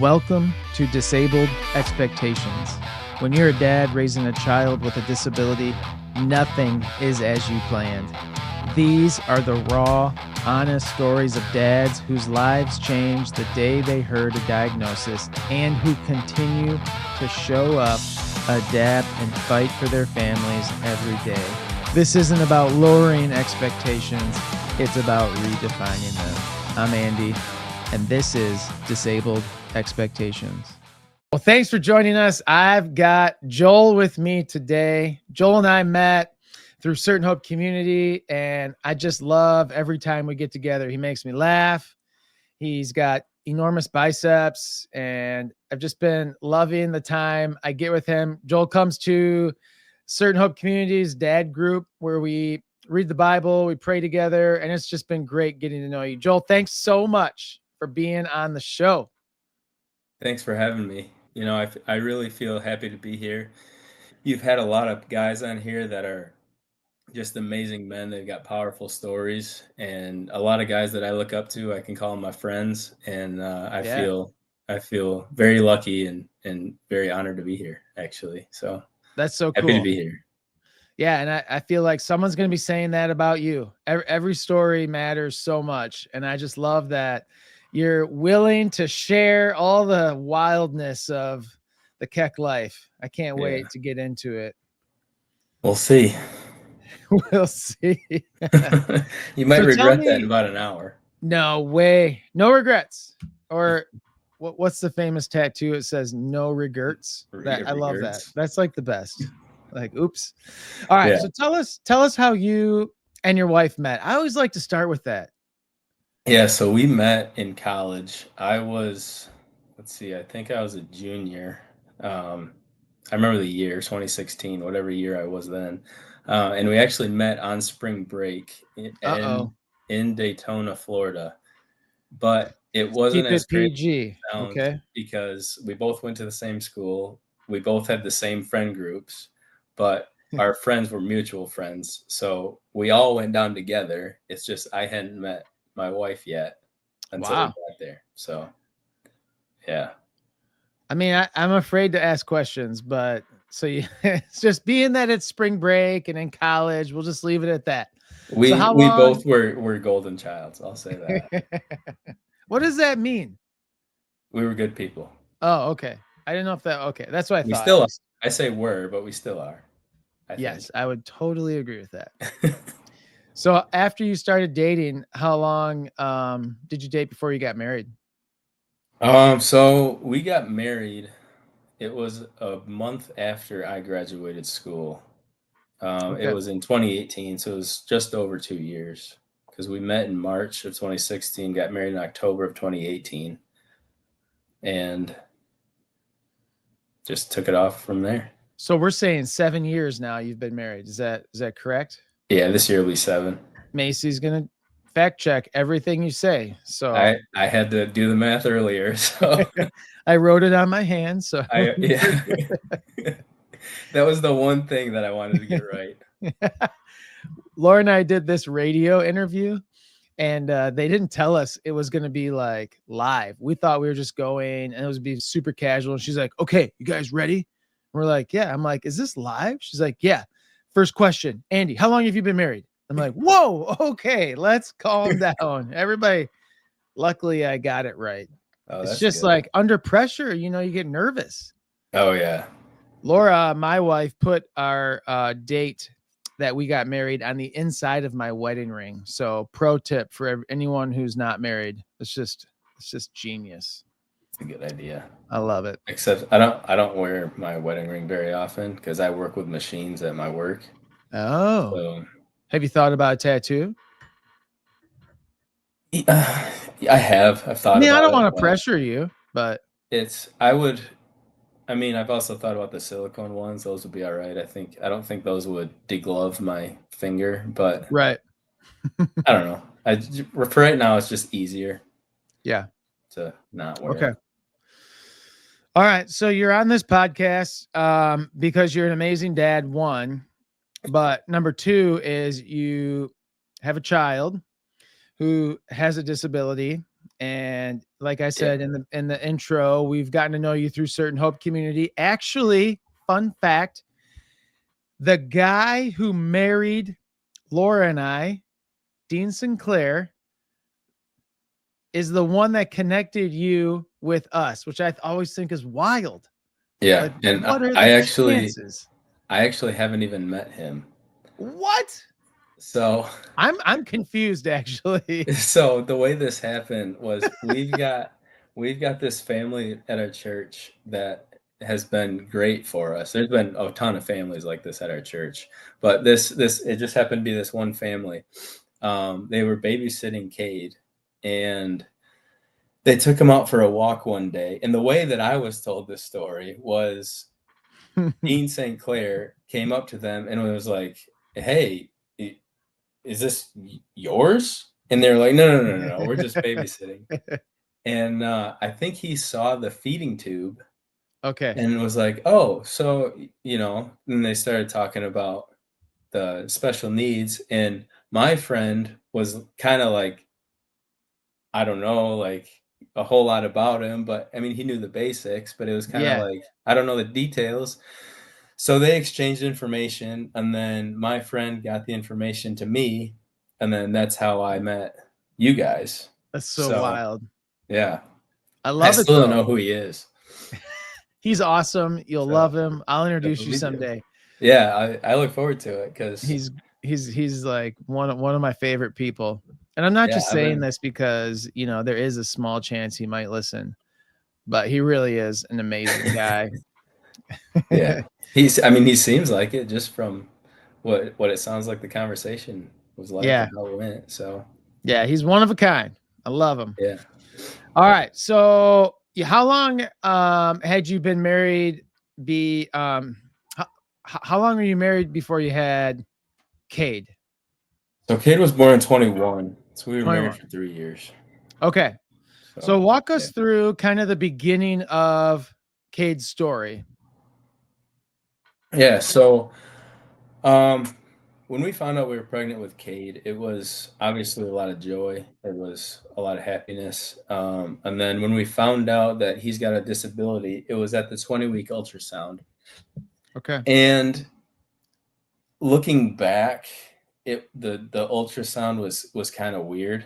Welcome to Disabled Expectations. When you're a dad raising a child with a disability, nothing is as you planned. These are the raw, honest stories of dads whose lives changed the day they heard a diagnosis and who continue to show up, adapt, and fight for their families every day. This isn't about lowering expectations, it's about redefining them. I'm Andy, and this is Disabled Expectations. Well, thanks for joining us. I've got Joel with me today. Joel and I met through Certain Hope Community, and I just love every time we get together. He makes me laugh. He's got enormous biceps, and I've just been loving the time I get with him. Joel comes to Certain Hope Community's dad group where we read the Bible, we pray together, and it's just been great getting to know you. Joel, thanks so much for being on the show. Thanks for having me. I really feel happy to be here. You've had a lot of guys on here that are just amazing men. They've got powerful stories, and a lot of guys that I look up to, I can call them my friends, and I feel very lucky and very honored to be here, actually. So that's so cool. Happy to be here. Yeah, and I feel like someone's going to be saying that about you. Every story matters so much, and I just love that you're willing to share all the wildness of the Keck life. I can't wait to get into it. We'll see. We'll see. You might regret that in about an hour. No way. No regrets. Or what's the famous tattoo? It says no regrets. I love that. That's like the best. Like, oops. All right. Yeah. So tell us how you and your wife met. I always like to start with that. Yeah. So we met in college. I think I was a junior. I remember the year 2016, whatever year I was then. And we actually met on spring break in Daytona, Florida. But it wasn't as PG. Okay. Because we both went to the same school. We both had the same friend groups, but our friends were mutual friends. So we all went down together. It's just I hadn't met my wife yet until we got there. So, yeah. I mean, I'm afraid to ask questions, but it's just being that it's spring break and in college, we'll just leave it at that. We both were golden childs. I'll say that. What does that mean? We were good people. Oh, okay. I didn't know if that. Okay, that's what I thought. We still are. I say were, but we still are. Yes, I would totally agree with that. So after you started dating, how long did you date before you got married? So we got married. It was a month after I graduated school. It was in 2018, so it was just over 2 years because we met in March of 2016, got married in October of 2018, and just took it off from there. So we're saying 7 years now you've been married. Is that correct? Yeah, this year will be 7. Macy's gonna fact check everything you say. So I had to do the math earlier, so I wrote it on my hand. So that was the one thing that I wanted to get right. Laura and I did this radio interview, and they didn't tell us it was going to be like live. We thought we were just going, and it was be super casual. And she's like, "Okay, you guys ready?" And we're like, "Yeah." I'm like, "Is this live?" She's like, "Yeah." First question, Andy, how long have you been married? I'm like, "Whoa, okay, let's calm down, everybody." Luckily, I got it right. It's just good. Like under pressure, you get nervous. Oh yeah. Laura, my wife, put our date that we got married on the inside of my wedding ring. So pro tip for anyone who's not married, it's just genius. It's a good idea. I love it. Except I don't wear my wedding ring very often because I work with machines at my work. Oh. So, have you thought about a tattoo? I have. I've thought about it. I don't want to pressure you, but I've also thought about the silicone ones. Those would be all right. I don't think those would deglove my finger, but right. I don't know. For right now, it's just easier. Yeah. To not wear. Okay. All right. So you're on this podcast because you're an amazing dad, one, but number two is you have a child who has a disability And like I Yeah. said in the intro, we've gotten to know you through certain Hope Community. Actually, fun fact, the guy who married Laura and I, Dean Sinclair, is the one that connected you with us, which I always think is wild. Yeah, Like, and what are I the actually chances? I actually haven't even met him. What? So I'm confused actually. so the way this happened was we've got this family at our church that has been great for us. There's been a ton of families like this at our church, but this it just happened to be this one family. They were babysitting Cade, and they took him out for a walk one day. And the way that I was told this story was Dean St. Clair came up to them and was like, "Hey, is this yours?" And they're like, "No, no, no, no, no. We're just babysitting." And I think he saw the feeding tube Okay. and was like, "Oh, so And they started talking about the special needs, and my friend was kind of like, I don't know, like a whole lot about him, but I mean, he knew the basics, but it was kind of Yeah. like, I don't know the details. So they exchanged information, and then my friend got the information to me, and then that's how I met you guys. That's so So, wild. yeah, I I love it still don't though. know who he is. He's awesome. You'll So, love him. I'll introduce you me too. someday. Yeah, I look forward to it because, He's he's like one of my favorite people. And I'm not yeah, just I've saying been, this because, there is a small chance he might listen, but he really is an amazing guy. yeah, I mean, he seems like it just from what it sounds like the conversation was like Yeah. and how it went. So, Yeah, he's one of a kind. I love him. yeah. All right. So, how long had you been married how, how long were you married before you had Cade? So, Cade was born in 21, so we were married 21. for 3 years. Okay. So So, walk yeah. us through kind of the beginning of Cade's story. Yeah, so um, when we found out we were pregnant with Cade, it was obviously a lot of joy. It was a lot of happiness. And then when we found out that he's got a disability, it was at the 20-week ultrasound. Okay. And looking back, the ultrasound was kind of weird.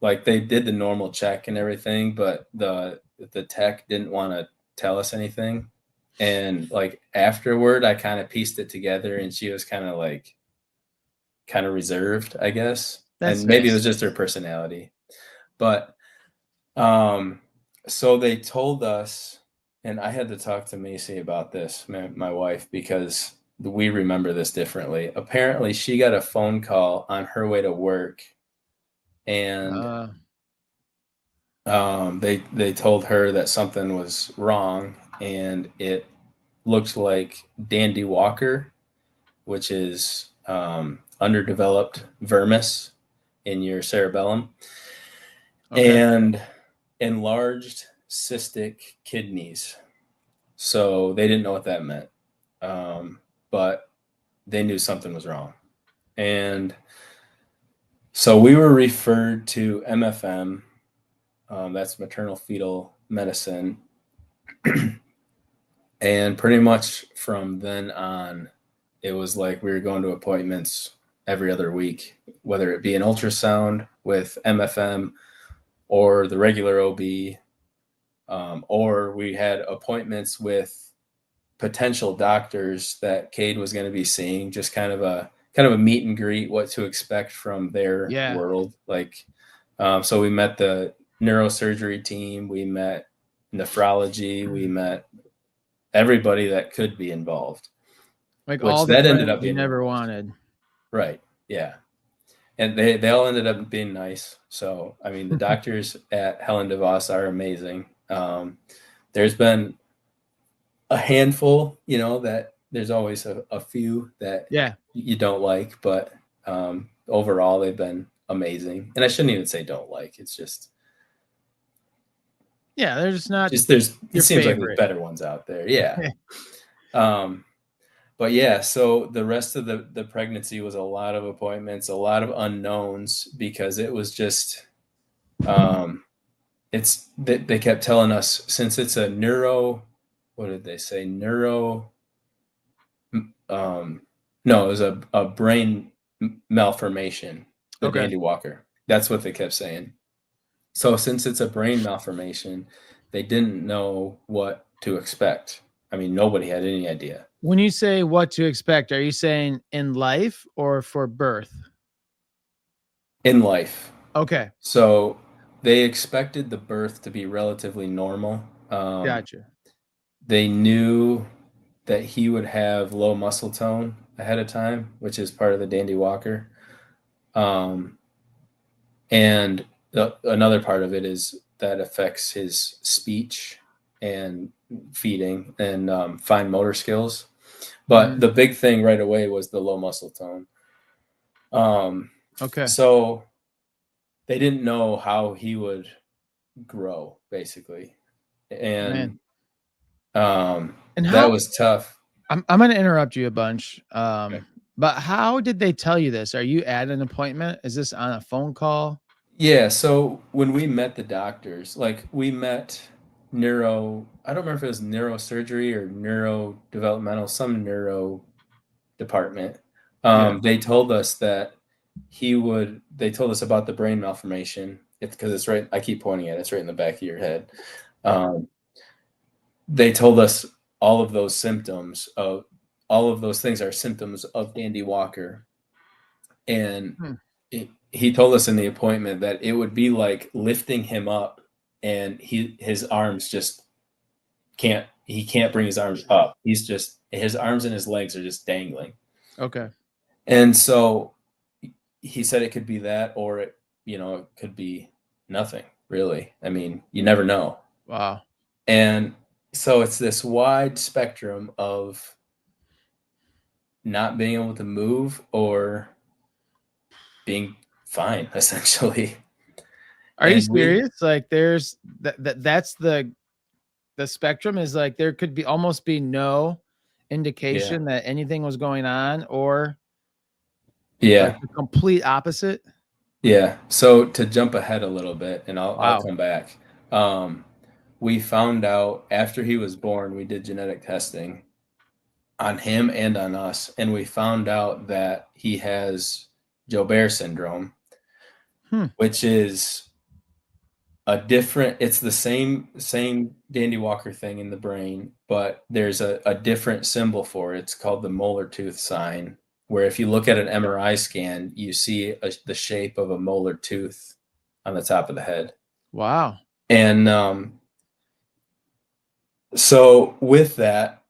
Like they did the normal check and everything, but the tech didn't want to tell us anything. And like afterward, I kind of pieced it together, and she was kind of reserved, I guess. That's And maybe it nice. was just her personality. But um, so they told us, and I had to talk to Macy about this, my wife, because we remember this differently. Apparently, she got a phone call on her way to work, and Uh, they told her that something was wrong, and it looked like Dandy-Walker, which is underdeveloped vermis in your cerebellum, okay. and enlarged cystic kidneys. So they didn't know what that meant, but they knew something was wrong. And so we were referred to MFM, that's maternal fetal medicine. And pretty much from then on, it was like we were going to appointments every other week, whether it be an ultrasound with MFM or the regular OB, or we had appointments with potential doctors that Cade was going to be seeing, just kind of a meet and greet, what to expect from their Yeah. world. Like, so we met the neurosurgery team, we met nephrology, we met everybody that could be involved, Like which all the that ended friends up you being the never worst. wanted. Right. Yeah. And they all ended up being nice. So, I mean, the doctors at Helen DeVos are amazing. There's been a handful, that there's always a few that Yeah. you don't like, but overall they've been amazing. And I shouldn't even say don't like. It's Yeah, they're just not just it your seems like there's favorite. better ones out there. Yeah. Um, but yeah, so the rest of the pregnancy was a lot of appointments, a lot of unknowns, because it was just Um, they kept telling us, since it's a neuro, what did they say? Neuro, um, no, it was a brain malformation, the Okay. Dandy-Walker. That's what they kept saying. So since it's a brain malformation, they didn't know what to expect. I mean, nobody had any idea. When you say what to expect, are you saying in life or for birth? In life. Okay. So they expected the birth to be relatively normal. Gotcha. They knew that he would have low muscle tone ahead of time, which is part of the Dandy-Walker. Um, and another part of it is that affects his speech and feeding and fine motor skills. But Mhm. the big thing right away was the low muscle tone. Um, Okay. so they didn't know how he would grow, basically, and Man. And that how was tough. I'm gonna interrupt you a bunch. Okay. But how did they tell you this? Are you at an appointment? Is this on a phone call? Yeah, so when we met the doctors, like we met I don't remember if it was neurosurgery or neurodevelopmental, some neuro department. Yeah. They told us that they told us about the brain malformation. It's because it's right, I keep pointing at it, it's right in the back of your head. Um, they told us all of those symptoms of all of those things are symptoms of Dandy-Walker. And Hmm. he told us in the appointment that it would be like lifting him up and his arms just he can't bring his arms up. He's just his arms and his legs are just dangling. Okay. And so he said it could be that, or it could be nothing really. I mean, you never know. Wow. And so it's this wide spectrum of not being able to move or being fine, essentially. Are you And we serious? Like there's that's the spectrum is like there could be almost be no Yeah. indication that anything was going on or like Yeah. the complete opposite? Yeah. So to jump ahead a little bit, and I'll Wow. come back. Um, we found out after he was born, we did genetic testing on him and on us, and we found out that he has Joubert syndrome, Hmm. which is it's the same Dandy-Walker thing in the brain, but there's a different symbol for it. It's called the molar tooth sign, where if you look at an MRI scan, you see the shape of a molar tooth on the top of the head. Wow. And so with that,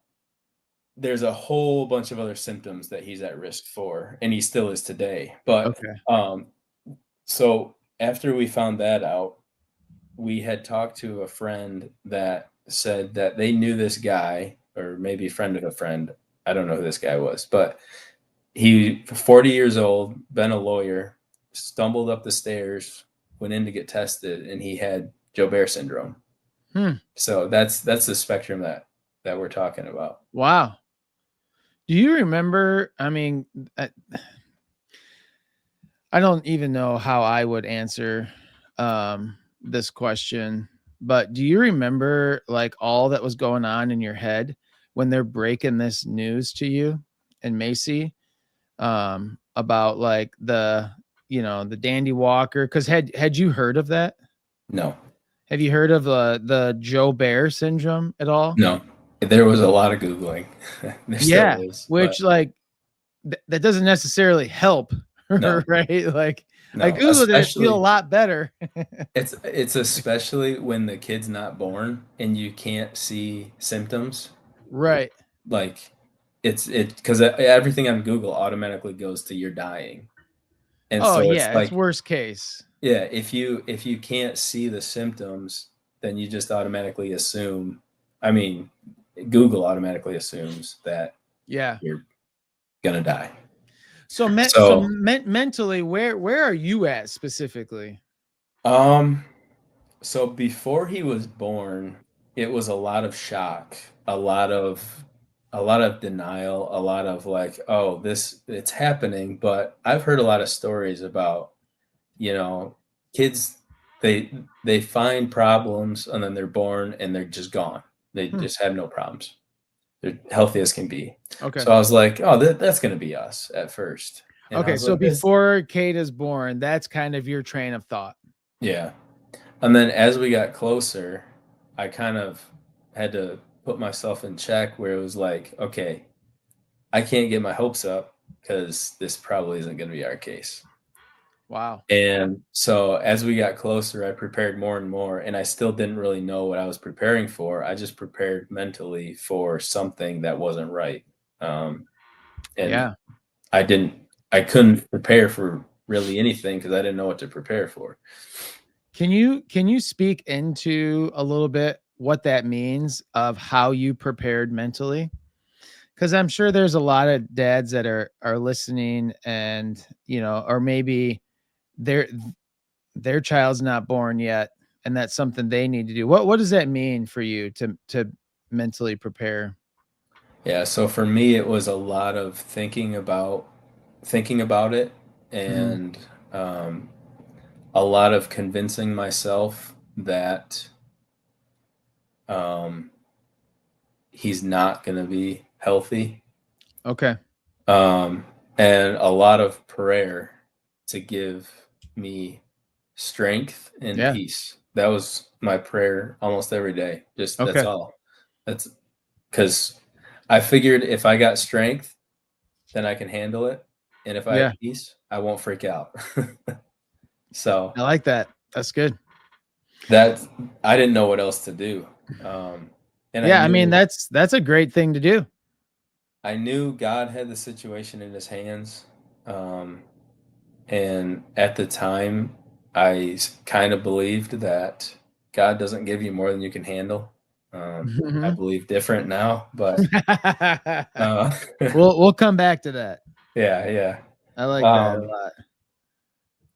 there's a whole bunch of other symptoms that he's at risk for, and he still is today. But Okay. so after we found that out, we had talked to a friend that said that they knew this guy, or maybe a friend of a friend. I don't know who this guy was, but he, 40 years old, been a lawyer, stumbled up the stairs, went in to get tested, and he had Joubert syndrome. Hmm. So that's the spectrum that we're talking about. Wow. Do you remember? I mean, I don't even know how I would answer this question, but do you remember like all that was going on in your head when they're breaking this news to you and Macy about like the Dandy Walker? Because had you heard of that? No, Have you heard of the Joe Bear syndrome at all? no, there was a lot of googling. There still Yeah, is, but which like that doesn't necessarily help, no, right? Like I no. googled it, feel a Especially lot better. it's especially when the kid's not born and you can't see symptoms. Right. Like it because everything on Google automatically goes to you're dying, and Oh so it's yeah, it's like, worst case. yeah, if you can't see the symptoms, then you just automatically assume. I mean, Google automatically assumes that Yeah. you're gonna die. So So, mentally, where are you at specifically? um, so before he was born, it was a lot of shock, a lot of a lot of denial, a lot of like, oh, this it's happening. But I've heard a lot of stories about, you know, kids. they find problems and then they're born and they're just gone. They Hmm. just have no problems. They're healthy as can be. Okay. So I was like, "Oh, that's gonna be us at first." And I Okay. was So like, "This." before Cade is born, that's kind of your train of thought. Yeah. And then as we got closer, I kind of had to put myself in check where it was like, "Okay, I can't get my hopes up because this probably isn't gonna be our case." Wow. And so as we got closer, I prepared more and more, and I still didn't really know what I was preparing for. I just prepared mentally for something that wasn't right. Um, and Yeah. I didn't, I couldn't prepare for really anything because I didn't know what to prepare for. Can you speak into a little bit what that means of how you prepared mentally? Because I'm sure there's a lot of dads that are listening, and or maybe their their child's not born yet, and that's something they need to do. What does that mean for you to mentally prepare? Yeah, so for me, it was a lot of thinking about it, Mhm. and um, a lot of convincing myself that um, he's not going to be healthy. Okay. um, and a lot of prayer to give me strength and Yeah. peace. That was my prayer almost every day. Just that's Okay. all. That's because I figured if I got strength, then I can handle it, and if I have Yeah. peace, I won't freak out. So I like that. That's good. that I didn't know what else to do, um, and Yeah, I mean, that's a great thing to do. I knew God had the situation in His hands. Um, And at the time, I kind of believed that God doesn't give you more than you can handle. I Mhm. believe different now, but uh, We'll come back to that. yeah, yeah. I like that a Um, lot.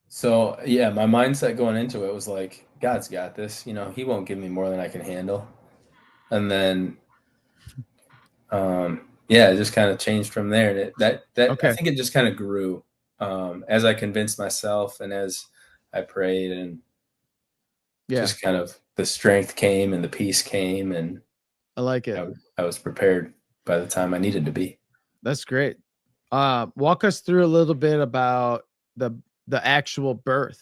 so yeah, my mindset going into it was like, God's got this. He won't give me more than I can handle. And then, yeah, it just kind of changed from there. And that I Okay. think it just kind of grew as I convinced myself and as I prayed and Yeah, just kind of the strength came and the peace came, and I like it. I was prepared by the time I needed to be. That's great. Walk us through a little bit about the the actual birth.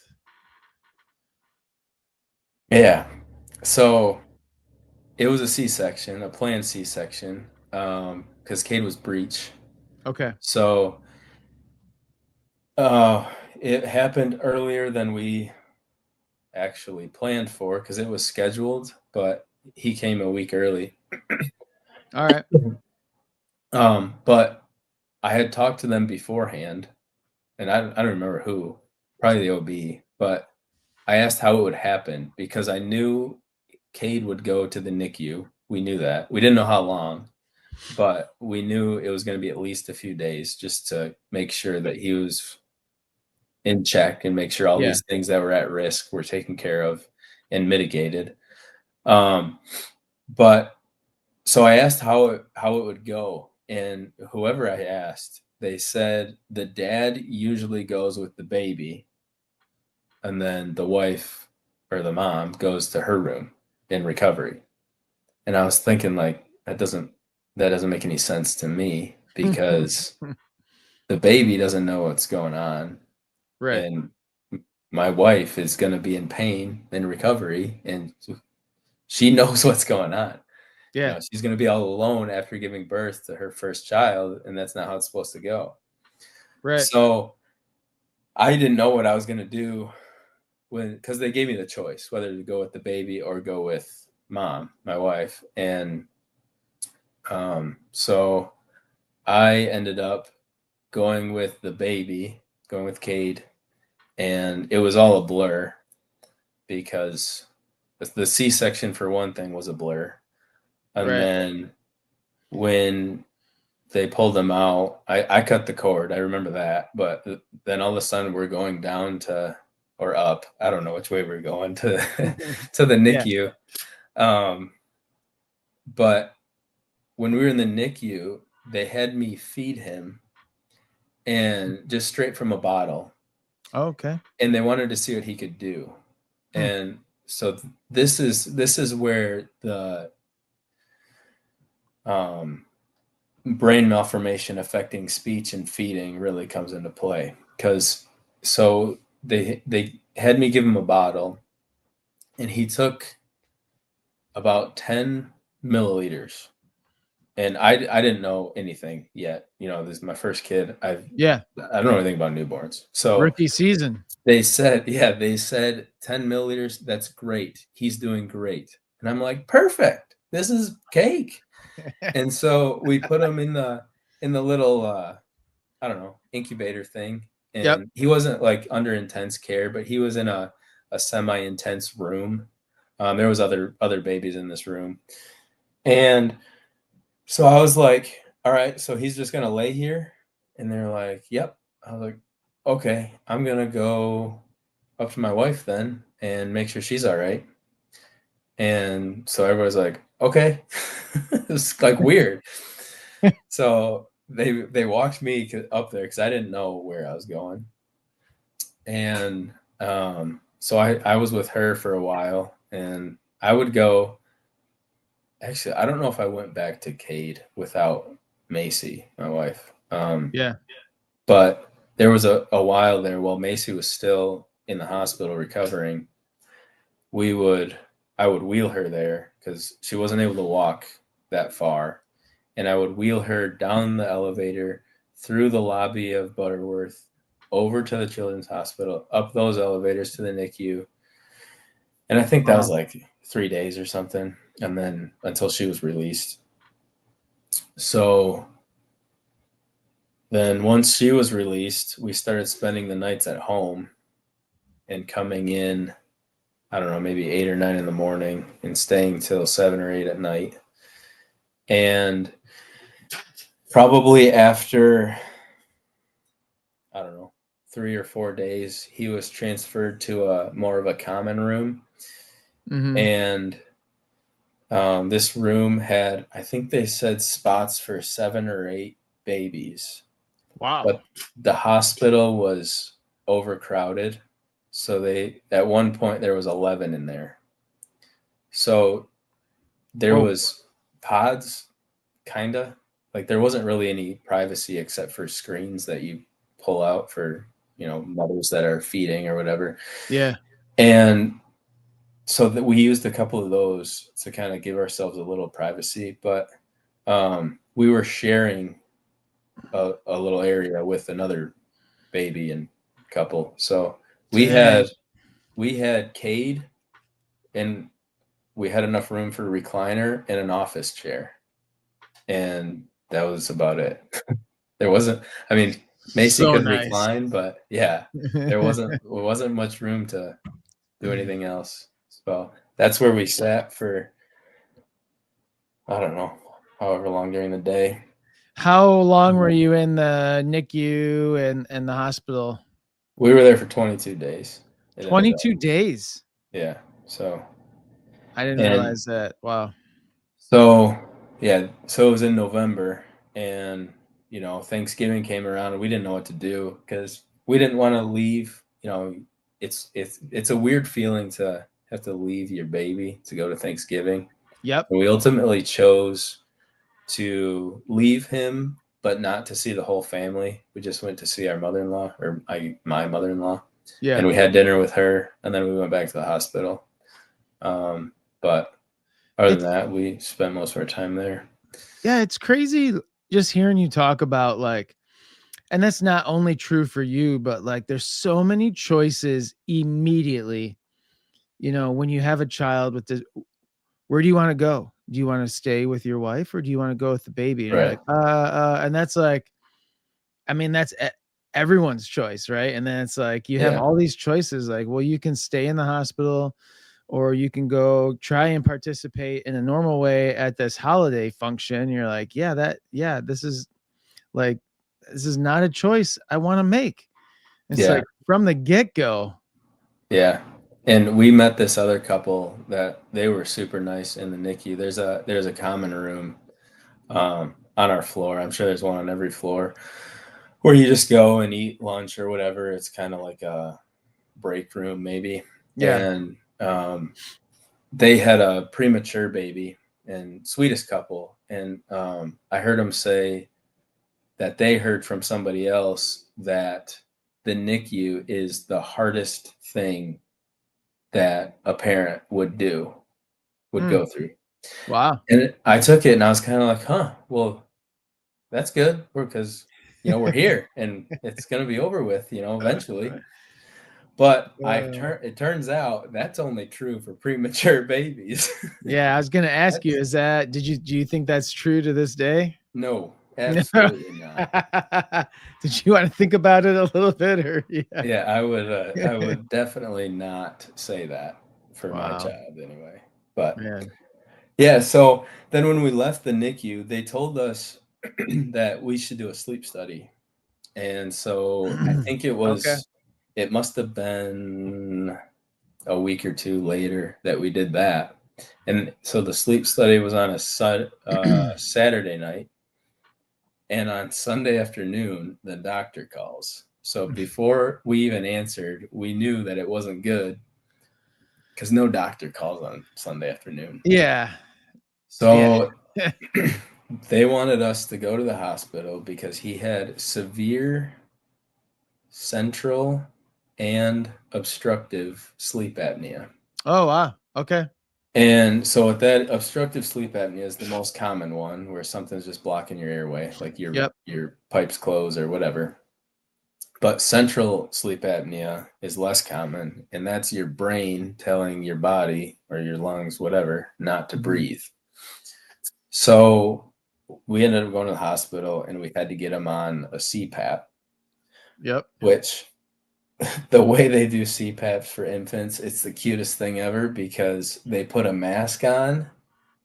Yeah. So it was a C-section, a planned C-section, because Cade was breech. Okay. So it happened earlier than we actually planned for because it was scheduled, but he came a week early. All right. But I had talked to them beforehand, and I don't remember who, probably the OB, but I asked how it would happen because I knew Cade would go to the NICU. We knew that. We didn't know how long, but we knew it was going to be at least a few days just to make sure that he was in check and make sure all Yeah. these things that were at risk were taken care of and mitigated. Um, but so I asked how it would go, and whoever I asked, they said the dad usually goes with the baby, and then the wife or the mom goes to her room in recovery. And I was thinking like that doesn't make any sense to me because the baby doesn't know what's going on, Right. and my wife is going to be in pain in recovery, and she knows what's going on. Yeah. She's going to be all alone after giving birth to her first child, and that's not how it's supposed to go. Right. So I didn't know what I was going to do because they gave me the choice whether to go with the baby or go with mom, my wife, and so I ended up going with the baby, going with Cade, and it was all a blur because the C-section for one thing was a blur, and Right. then when they pulled him out, I cut the cord. I remember that, but then all of a sudden we're going down to or up. I don't know which way we're going to to the Yeah. NICU. Um, but when we were in the NICU, they had me feed him and just straight from a bottle, Okay. and they wanted to see what he could do. Hmm. And so this is where the um, brain malformation affecting speech and feeding really comes into play. Because so they had me give him a bottle, and he took about 10 milliliters. And I didn't know anything yet. This is my first kid. Yeah. I don't know anything about newborns. So Rookie season. they said 10 milliliters. That's great. He's doing great. And I'm like, perfect. This is cake. And so we put him in the little I don't know, incubator thing. Yep. And he wasn't like under intense care, but he was in a semi-intense room. There was other babies in this room. And so I was like, all right, so he's just gonna lay here. And they're like, yep. I was like, okay, I'm gonna go up to my wife then and make sure she's all right. And so everybody's like, okay. It's like weird. So they walked me up there because I didn't know where I was going. And so I was with her for a while, and I would go. Actually, I don't know if I went back to Cade without Macy, my wife. Yeah. But there was a while there while Macy was still in the hospital recovering. We would I would wheel her there because she wasn't able to walk that far, and I would wheel her down the elevator through the lobby of Butterworth over to the Children's Hospital, up those elevators to the NICU. And I think that was Wow. like 3 days or something. And then until she was released. So then once she was released, we started spending the nights at home and coming in, I don't know, maybe 8 or 9 in the morning and staying till 7 or 8 at night. And probably after, I don't know, 3 or 4 days, he was transferred to a more of a common room. Hmm. And this room had, I think they said, spots for 7 or 8 babies, Wow. but the hospital was overcrowded. So at one point there was 11 in there. So there Whoa. was pods, kind of. Like there wasn't really any privacy except for screens that you pull out for, mothers that are feeding or whatever. Yeah. And so that we used a couple of those to kind of give ourselves a little privacy, but we were sharing a little area with another baby and couple. So we Dang. had we had Cade, and we had enough room for a recliner and an office chair, and that was about it. There wasn't. I mean, Macy So could nice. recline, but yeah, there wasn't much room to do anything else. So that's where we sat for, I don't know, however long during the day. How long were you in the NICU and the hospital? We were there for 22 days. It ended up. 22 days. Yeah. So, I didn't and realize that. Wow. so, yeah. So it was in November, and, Thanksgiving came around, and we didn't know what to do because we didn't want to leave. It's a weird feeling to have to leave your baby to go to Thanksgiving. Yep. And we ultimately chose to leave him, but not to see the whole family. We just went to see our mother-in-law, or my mother-in-law, and Yeah. we had dinner with her, and then we went back to the hospital. But other than It's that, we spent most of our time there. yeah, it's crazy just hearing you talk about like, and that's not only true for you, but like there's so many choices immediately. When you have a child with this, where do you want to go? Do you want to stay with your wife or do you want to go with the baby? And you're Right. like, and that's like, I mean, that's everyone's choice, right? And then it's like you have Yeah. all these choices, like, well, you can stay in the hospital or you can go try and participate in a normal way at this holiday function. You're like, yeah, like, this is not a choice I want to make. It's Yeah. like from the get go. Yeah. And we met this other couple that they were super nice in the NICU. There's a common room on our floor. I'm sure there's one on every floor where you just go and eat lunch or whatever. It's kind of like a break room maybe. Yeah. and they had a premature baby, and sweetest couple. And I heard them say that they heard from somebody else that the NICU is the hardest thing that a parent would Mm. go through. Wow. And I took it and I was kind of like, huh, well, that's good because, we're here and it's going to be over with, eventually. But it turns out that's only true for premature babies. Yeah, I was gonna ask you, That's do you think that's true to this day? no, No. absolutely not. Did you wanna think about it a little bit or yeah? Yeah, I would definitely not say that for my Wow, child anyway. But man. yeah, so then when we left the NICU, they told us that we should do a sleep study. And so I think Okay. it must have been a week or two later that we did that. And so the sleep study was on a Saturday night. And on Sunday afternoon, the doctor calls. So before we even answered, we knew that it wasn't good because no doctor calls on Sunday afternoon. Yeah, yeah. So they wanted us to go to the hospital because he had severe central and obstructive sleep apnea. Oh, wow, okay. And so with that, obstructive sleep apnea is the most common one where something's just blocking your airway, like Yep. your pipes close or whatever. But central sleep apnea is less common, and that's your brain telling your body or your lungs, whatever, not to Mhm. breathe. So we ended up going to the hospital and we had to get him on a CPAP, Yep. which the way they do CPAPs for infants, it's the cutest thing ever because they put a mask on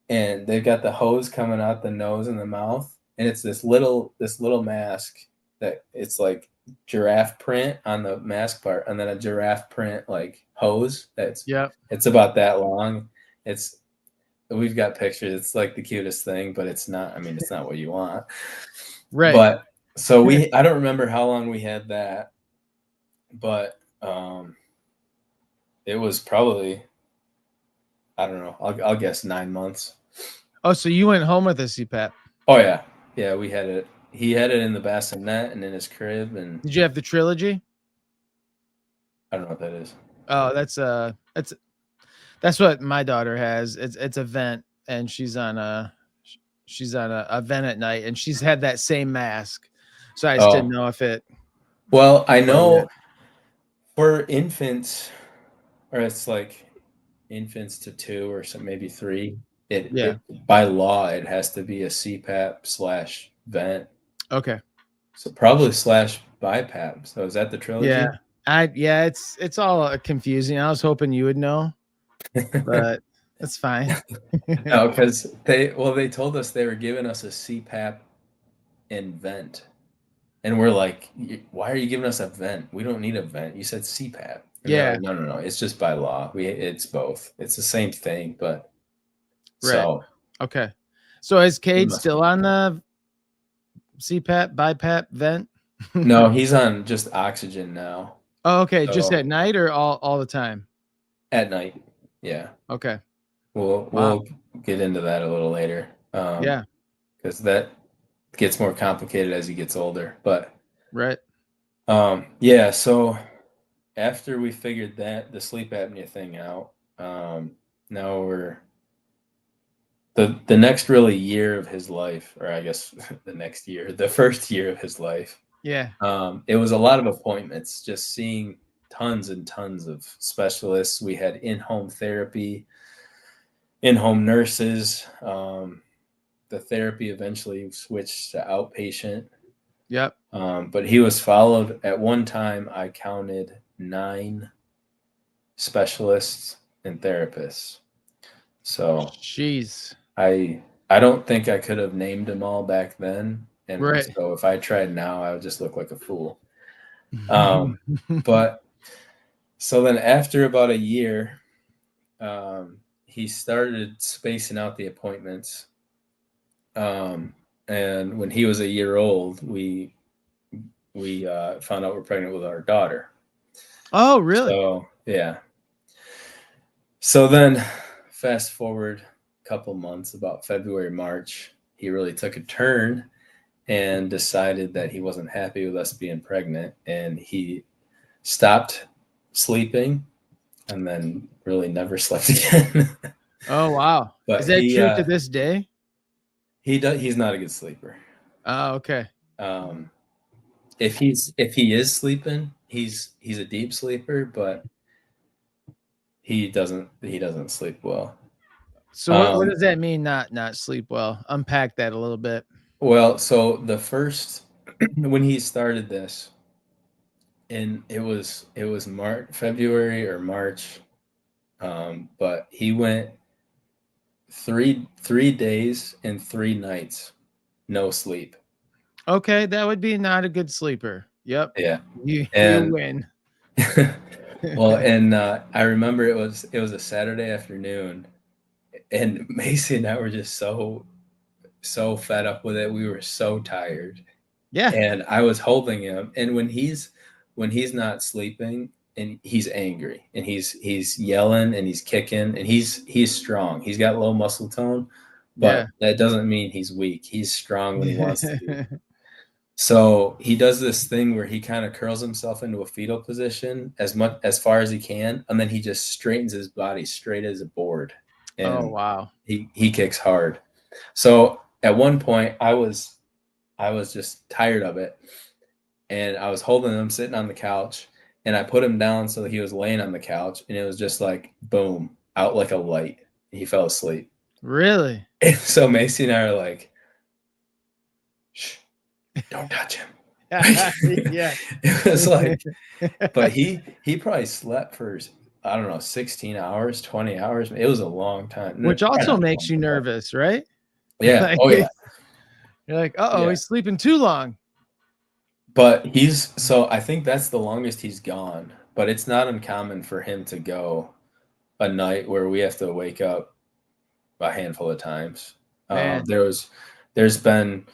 and they've got the hose coming out the nose and the mouth, and it's this little mask that it's like giraffe print on the mask part, and then a giraffe print like hose Yep. it's about that long. It's We've got pictures. It's like the cutest thing, but it's not. I mean, it's not what you want. Right. But so I don't remember how long we had that, but it was probably, I don't know. I'll guess 9 months. Oh, so you went home with a CPAP. Oh yeah, yeah. We had it. He had it in the bassinet and in his crib, and Did you have the trilogy? I don't know what that is. Oh, that's what my daughter has. It's a vent, and she's on a vent at night, and she's had that same mask. So I just didn't Oh know if it well, I but yeah. know for infants, or it's like infants to 2 or some maybe 3. Yeah. It by law it has to be a CPAP slash vent. Okay. So probably slash BiPAP. So is that the Yeah. trilogy? It's all confusing. I was hoping you would know, but that's fine. No, because they told us they were giving us a CPAP and vent. And we're like, why are you giving us a vent? We don't need a vent. You said CPAP. And they're Yeah. like, no, no, no. It's just by law. It's both. It's the same thing, but Right. so Okay. So is it Cade must still be. on the CPAP, BiPAP vent? No, he's on just oxygen now. Oh, okay. Just So at night or all the time? at night. Yeah. Okay. Wow. We'll get into that a little later. Yeah. Because that gets more complicated as he gets older. But Right. yeah, so after we figured the sleep apnea thing out, now we're the next really year of his life, or I guess the first year of his life. Yeah. It was a lot of appointments, just seeing tons and tons of specialists. We had in-home therapy, in-home nurses. The therapy eventually switched to outpatient. Yep. But he was followed at one time. I counted 9 specialists and therapists. So Jeez. I don't think I could have named them all back then. And Right. so if I tried now, I would just look like a fool. Um, but so then after about a year, he started spacing out the appointments. And when he was a year old, we found out we're pregnant with our daughter. Oh, really? So yeah. So then, fast forward a couple months, about February, March, he really took a turn and decided that he wasn't happy with us being pregnant, and he stopped sleeping and then really never slept again. Oh, wow. Is But that true to this day? he's not a good sleeper. Oh, okay. Um, if he is sleeping, he's a deep sleeper, but he doesn't sleep well. So what Um, does that mean, not sleep well? Unpack that a little bit. well, so the first when he started this, and it was March, February or March, but he went three days and 3 nights no sleep. Okay, that would be not a good sleeper. Yep. Yeah, You and win. well, and I remember it was a Saturday afternoon, and Macy and I were just so fed up with it. We were so tired, Yeah. and I was holding him. And when he's not sleeping and he's angry and he's yelling and he's kicking and he's strong. He's got low muscle tone, Yeah. but that doesn't mean he's weak. He's strong when he wants to be. So he does this thing where he kind of curls himself into a fetal position as far as he can, and then he just straightens his body straight as a board, Oh, and wow. he kicks hard. So at one point, I was just tired of it, and I was holding him sitting on the couch, and I put him down so that he was laying on the couch, and it was just like boom, out like a light. He fell asleep. Really? And so Macy and I are like, shh, don't touch him. Yeah. It was like, but he probably slept for, I don't know, 16 hours, 20 hours. It was a long time. Which Probably also not makes long, you but nervous, right? yeah. Like, Oh yeah. you're like, "Uh-oh, Yeah. he's sleeping too long." But so I think that's the longest he's gone, but it's not uncommon for him to go a night where we have to wake up a handful of times. Man, There's been,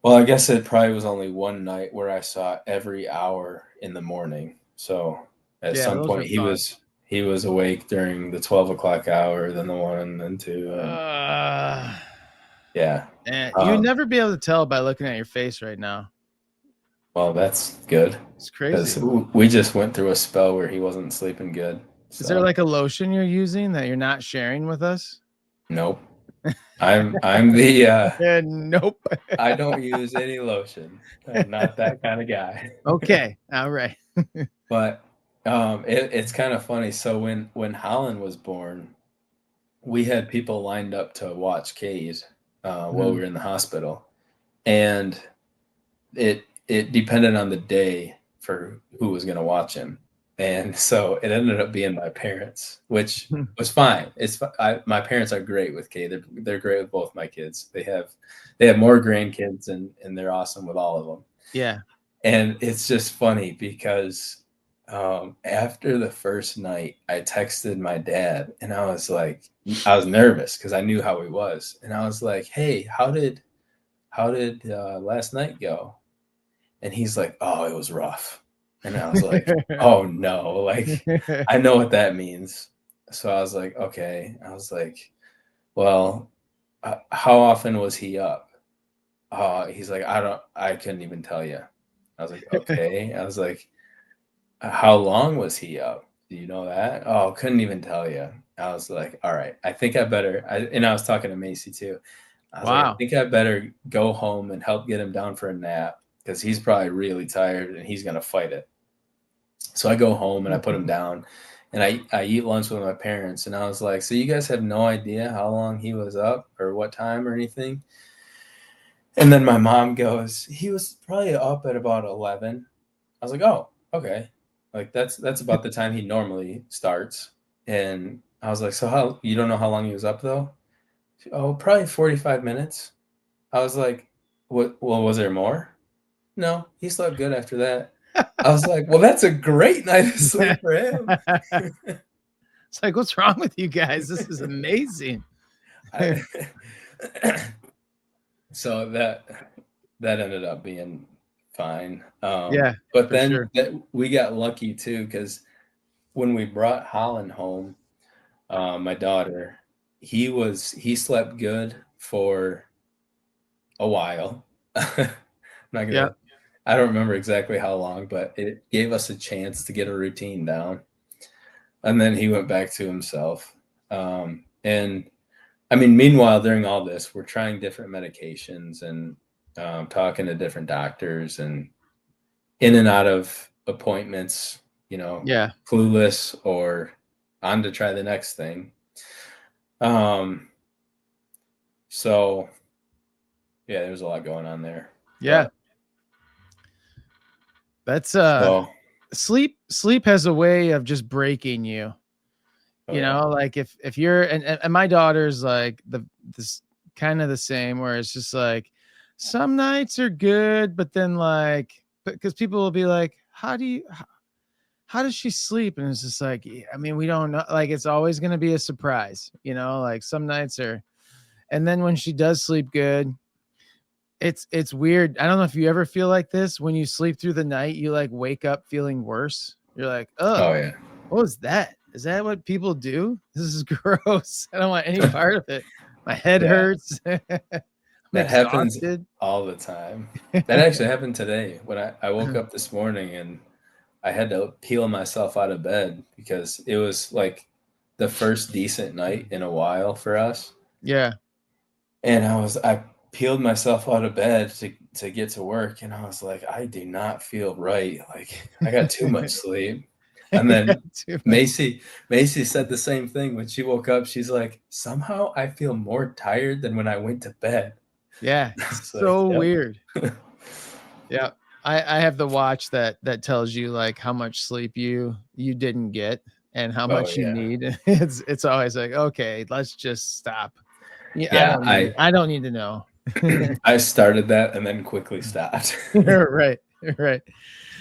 well, I guess it probably was only one night where I saw every hour in the morning. So at yeah, some those are point fun. he was awake during the 12 o'clock hour, then the one, and then two, and Uh, yeah. you'd Um, never be able to tell by looking at your face right now. well, that's good It's because crazy. we just went through a spell where he wasn't sleeping good. Is there So like a lotion you're using that you're not sharing with us? nope. I'm the Nope. I don't use any lotion. I'm not that kind of guy. Okay. All right. But it's kind of funny. So when Holland was born, we had people lined up to watch Cade while we Mhm. were in the hospital, and it depended on the day for who was going to watch him, and so it ended up being my parents, which was fine. My parents are great with Cade. They're great with both my kids. They have more grandkids, and they're awesome with all of them. Yeah. And it's just funny because after the first night, I texted my dad, and I was nervous because I knew how he was, and I was like, "Hey, how did last night go?" And he's like, "Oh, it was rough," and I was like, "Oh no, like I know what that means." So I was like, "Okay," I was like, "Well, how often was he up?" He's like, I couldn't even tell you." I was like, "Okay," I was like, how long was he up? Do you know that? Oh, couldn't even tell you. I was like, all right, I think I better. And I was talking to Macy too. I was like, I Wow. think I better go home and help get him down for a nap because he's probably really tired and he's going to fight it. So I go home and I put him down and I eat lunch with my parents. And I was like, so you guys have no idea how long he was up or what time or anything? And then my mom goes, he was probably up at about 11. I was like, "Oh, okay." Like that's about the time he normally starts. And I was like, "So how you don't know how long he was up though?" "Oh, probably 45 minutes." I was like, "What well, was there more?" "No, he slept good after that." I was like, "Well, that's a great night of sleep for him." It's like, what's wrong with you guys? This is amazing. I, so that ended up being fine. Yeah, But for then sure. we got lucky too because when we brought Holland home, my daughter, he slept good for a while. I'm not Yeah. gonna I don't remember exactly how long, but it gave us a chance to get a routine down. And then he went back to himself. And I mean, meanwhile, during all this, we're trying different medications and talking to different doctors and in and out of appointments, Yeah. clueless or on to try the next thing. Um, so yeah, there's a lot going on there, Yeah. but That's so, sleep has a way of just breaking you. oh yeah, Like if you're and my daughter's like this kind of the same where it's just like some nights are good, but then like because people will be like, how does she sleep? And it's just like, yeah, I mean, we don't know. Like it's always gonna be a surprise, like some nights are, and then when she does sleep good, it's weird. I don't know if you ever feel like this when you sleep through the night, you like wake up feeling worse. You're like, oh, oh yeah, what was that? Is that what people do? This is gross. I don't want any part of it. My head yeah. hurts. I'm That happens exhausted. all the time. That actually happened today when I woke up this morning and I had to peel myself out of bed because it was like the first decent night in a while for us. Yeah. And I peeled myself out of bed to get to work and I was like, I do not feel right. Like I got too much sleep. And Yeah, then too much. Macy said the same thing when she woke up. She's like, somehow I feel more tired than when I went to bed. Yeah, I it's was like, so yep. weird. Yeah. I have the watch that tells you like how much sleep you didn't get and how Oh much you yeah. need. It's always like, okay, let's just stop. Yeah, Yeah, I don't need to know. I started that and then quickly stopped. Right. Right.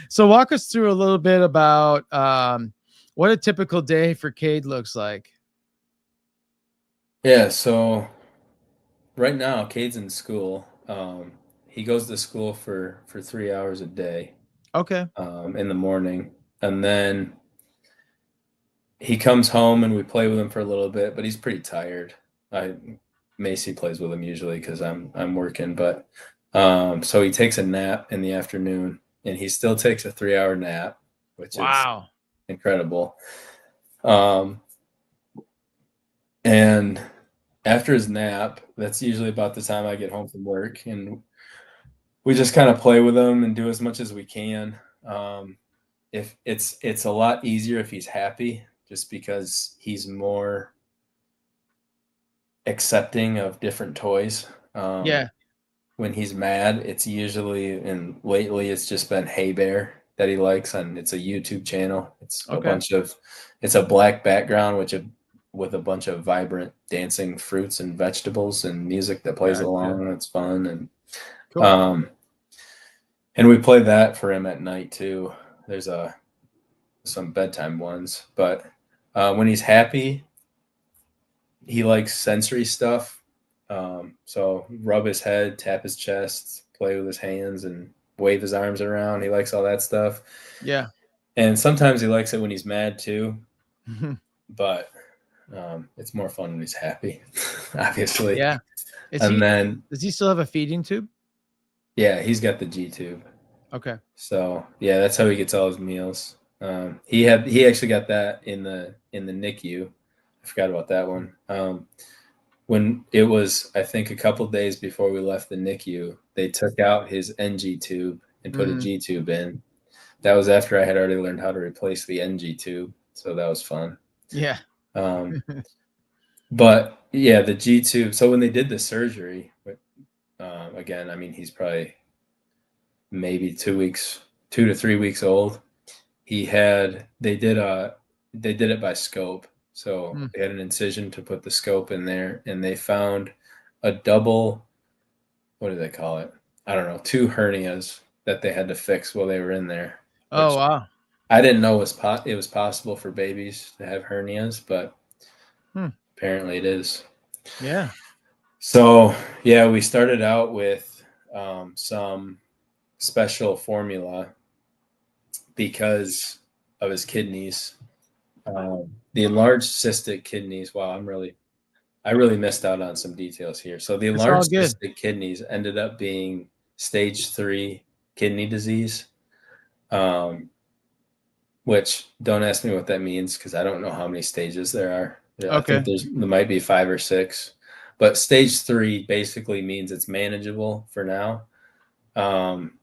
So walk us through a little bit about what a typical day for Cade looks like. Yeah, so right now Cade's in school. He goes to school for 3 hours a day, Okay. in the morning, and then he comes home and we play with him for a little bit, but he's pretty tired. I Macy plays with him usually because I'm working, but so he takes a nap in the afternoon, and he still takes a 3 hour nap, which is Wow. incredible. Um, and after his nap, that's usually about the time I get home from work, and we just kind of play with him and do as much as we can. Um, if it's a lot easier if he's happy, just because he's more accepting of different toys. Yeah. When he's mad, it's usually and lately it's just been Hey Bear that he likes, and it's a YouTube channel. Okay. It's a black background with a bunch of vibrant dancing fruits and vegetables and music that plays Gotcha. along. It's fun Cool. um and we play that for him at night too. There's some bedtime ones, but when he's happy, he likes sensory stuff. So rub his head, tap his chest, play with his hands, and wave his arms around. He likes all that stuff. Yeah. And sometimes he likes it when he's mad too, but it's more fun when he's happy, obviously. Yeah. And then, Does he still have a feeding tube? yeah, he's got the G tube. Okay. So yeah, that's how he gets all his meals. He actually got that in the NICU. I forgot about that one. When it was, I think, a couple days before we left the NICU, they took out his NG tube and put a Mm, G tube in. That was after I had already learned how to replace the NG tube, so that was fun. yeah. Um, but yeah, the G tube. So when they did the surgery, again, I mean, he's probably maybe 2 weeks, 2 to 3 weeks old. They did it by scope. So Mm, they had an incision to put the scope in there, and they found a double, what do they call it? I don't know, two hernias that they had to fix while they were in there, oh which wow. I didn't know it was possible for babies to have hernias, but Hmm. apparently it is. Yeah. So yeah, we started out with some special formula because of his kidneys. The enlarged cystic kidneys. Wow, I really missed out on some details here. So the It's all enlarged good. cystic kidneys ended up being stage 3 kidney disease, um, which don't ask me what that means because I don't know how many stages there are. Yeah, I think Okay. there might be 5 or 6, but stage 3 basically means it's manageable for now. Um,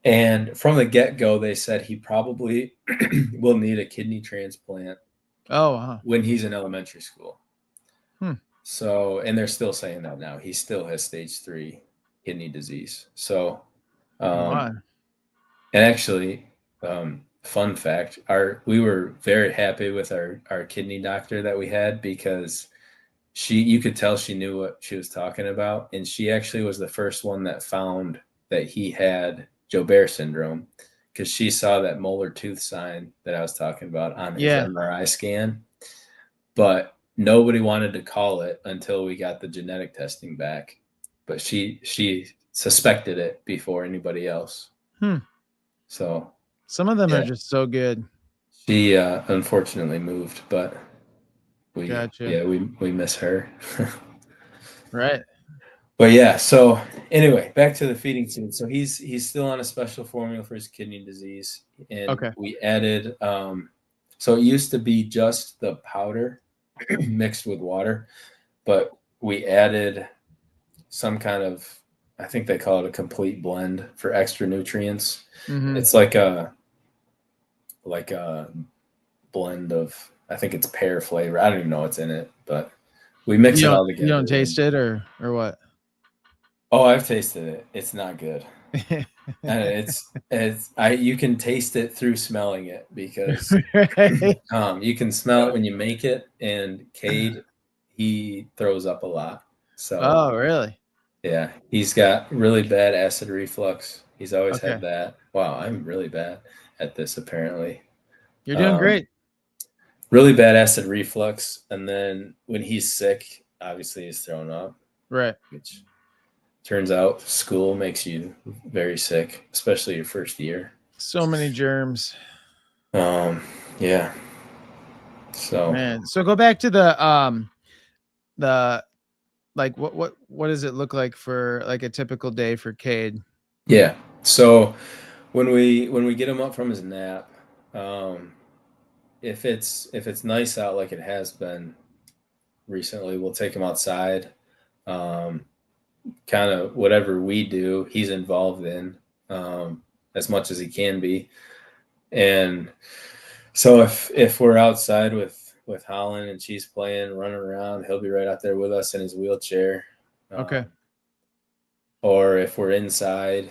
and from the get-go, they said he probably will need a kidney transplant Oh, wow. when he's in elementary school. Hmm. So, and they're still saying that now. He still has stage 3 kidney disease. So, My. and actually, fun fact, we were very happy with our kidney doctor that we had because you could tell she knew what she was talking about, and she actually was the first one that found that he had Joubert syndrome because she saw that molar tooth sign that I was talking about on his Yeah. MRI scan, but nobody wanted to call it until we got the genetic testing back. But she suspected it before anybody else. Hmm. So Some of them are yeah, just so good. she unfortunately moved, but Gotcha. we miss her. Right. But yeah, so anyway, back to the feeding tube. So he's still on a special formula for his kidney disease, and Okay. we added. So it used to be just the powder mixed with water, but we added some kind of, I think they call it a complete blend for extra nutrients. Mm-hmm. It's like a blend of, I think it's pear flavor. I don't even know what's in it, but we mix it all You don't together. taste it or what? Oh, I've tasted it. It's not good. And it's I you can taste it through smelling it because Right. you can smell it when you make it, and Cade, he throws up a lot. So Oh, really? yeah, he's got really bad acid reflux. He's always Okay. had that. Wow, I'm really bad at this apparently. You're doing Um, great. really bad acid reflux, and then when he's sick, obviously he's thrown up, Right. which turns out school makes you very sick, especially your first year. So many germs. Um, yeah. So Man. So go back to the like what does it look like for like a typical day for Cade? yeah. So when we get him up from his nap, um, if it's nice out like it has been recently, we'll take him outside. Um, kind of whatever we do, he's involved in, as much as he can be. And so if we're outside with Holland and she's playing, running around, he'll be right out there with us in his wheelchair. Okay. Um, or if we're inside,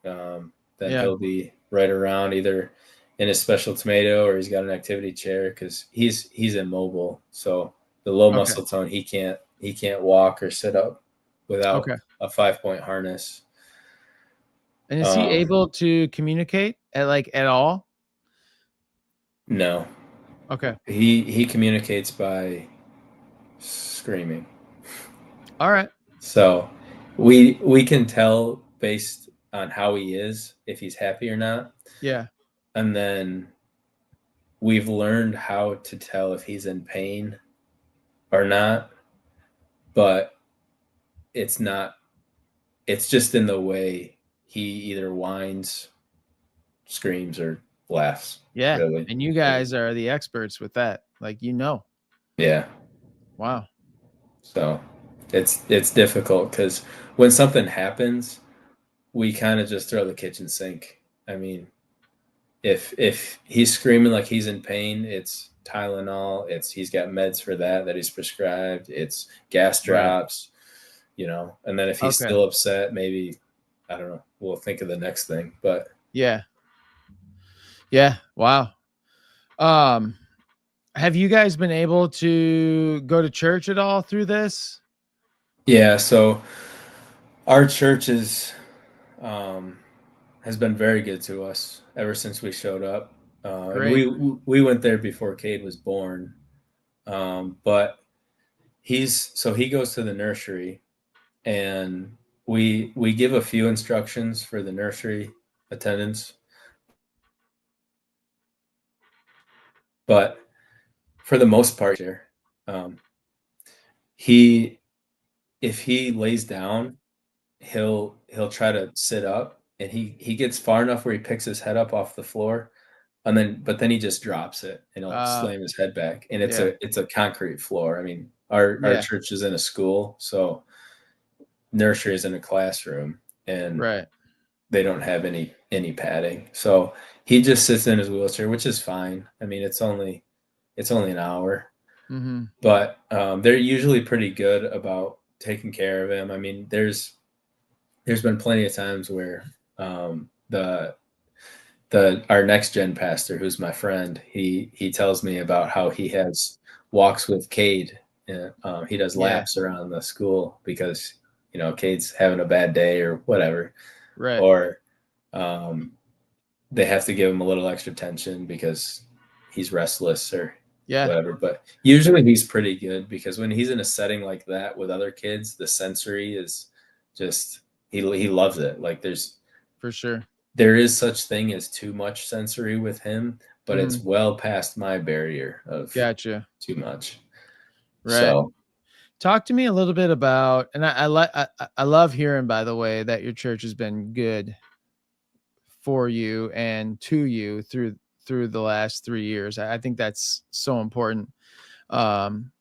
then Yeah. he'll be right around either in his special tomato or he's got an activity chair because he's immobile. So the low Okay. muscle tone, he can't walk or sit up without Okay. a 5-point harness. And is he Um, able to communicate at all? no, Okay. he communicates by screaming. All right. So we can tell based on how he is if he's happy or not, Yeah. and then we've learned how to tell if he's in pain or not, but it's not, it's just in the way he either whines, screams, or laughs, Yeah. really. And you guys are the experts with that. Like Yeah. Wow. So it's difficult because when something happens, we kind of just throw the kitchen sink. I mean, if he's screaming like he's in pain, it's Tylenol. He's got meds for that he's prescribed. It's gas Right. drops, And then if he's Okay. still upset, maybe I don't know. We'll think of the next thing. But Yeah. Yeah. Wow. Um have you guys been able to go to church at all through this? yeah, so our church um, has been very good to us ever since we showed up, and Great. we went there before Cade was born. But he goes to the nursery, and we give a few instructions for the nursery attendants. but for the most part, um, he if he lays down, he'll try to sit up, and he gets far enough where he picks his head up off the floor, and then he just drops it, and he'll Uh, slam his head back, and yeah, it's a concrete floor. I mean, our yeah, church is in a school, so nursery is in a classroom, and right. they don't have any padding. So he just sits in his wheelchair, which is fine. I mean, it's only an hour, Mm-hmm. but they're usually pretty good about taking care of him. I mean, there's been plenty of times where the our next gen pastor, who's my friend, he tells me about how he has walks with Cade. He does Yeah, laps around the school because Cade's having a bad day or whatever, right. or um, they have to give him a little extra attention because he's restless or Yeah, whatever. But usually he's pretty good because when he's in a setting like that with other kids, the sensory is just he loves it. Like for sure. there is such thing as too much sensory with him, but it's Mm-hmm. well past my barrier of Gotcha. too much. Right. So Talk to me a little bit about, and I love hearing, by the way, that your church has been good for you and to you through the last 3 years. I think that's so important. Um,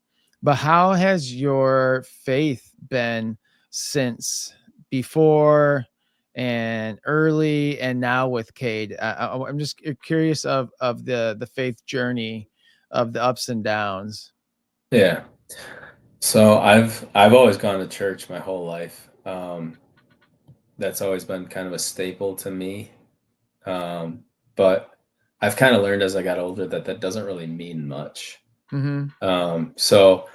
but how has your faith been since before and early and now with Cade? I'm just curious of the faith journey, of the ups and downs. yeah. So I've always gone to church my whole life. That's always been kind of a staple to me. But I've kind of learned as I got older that that doesn't really mean much. Mm-hmm. So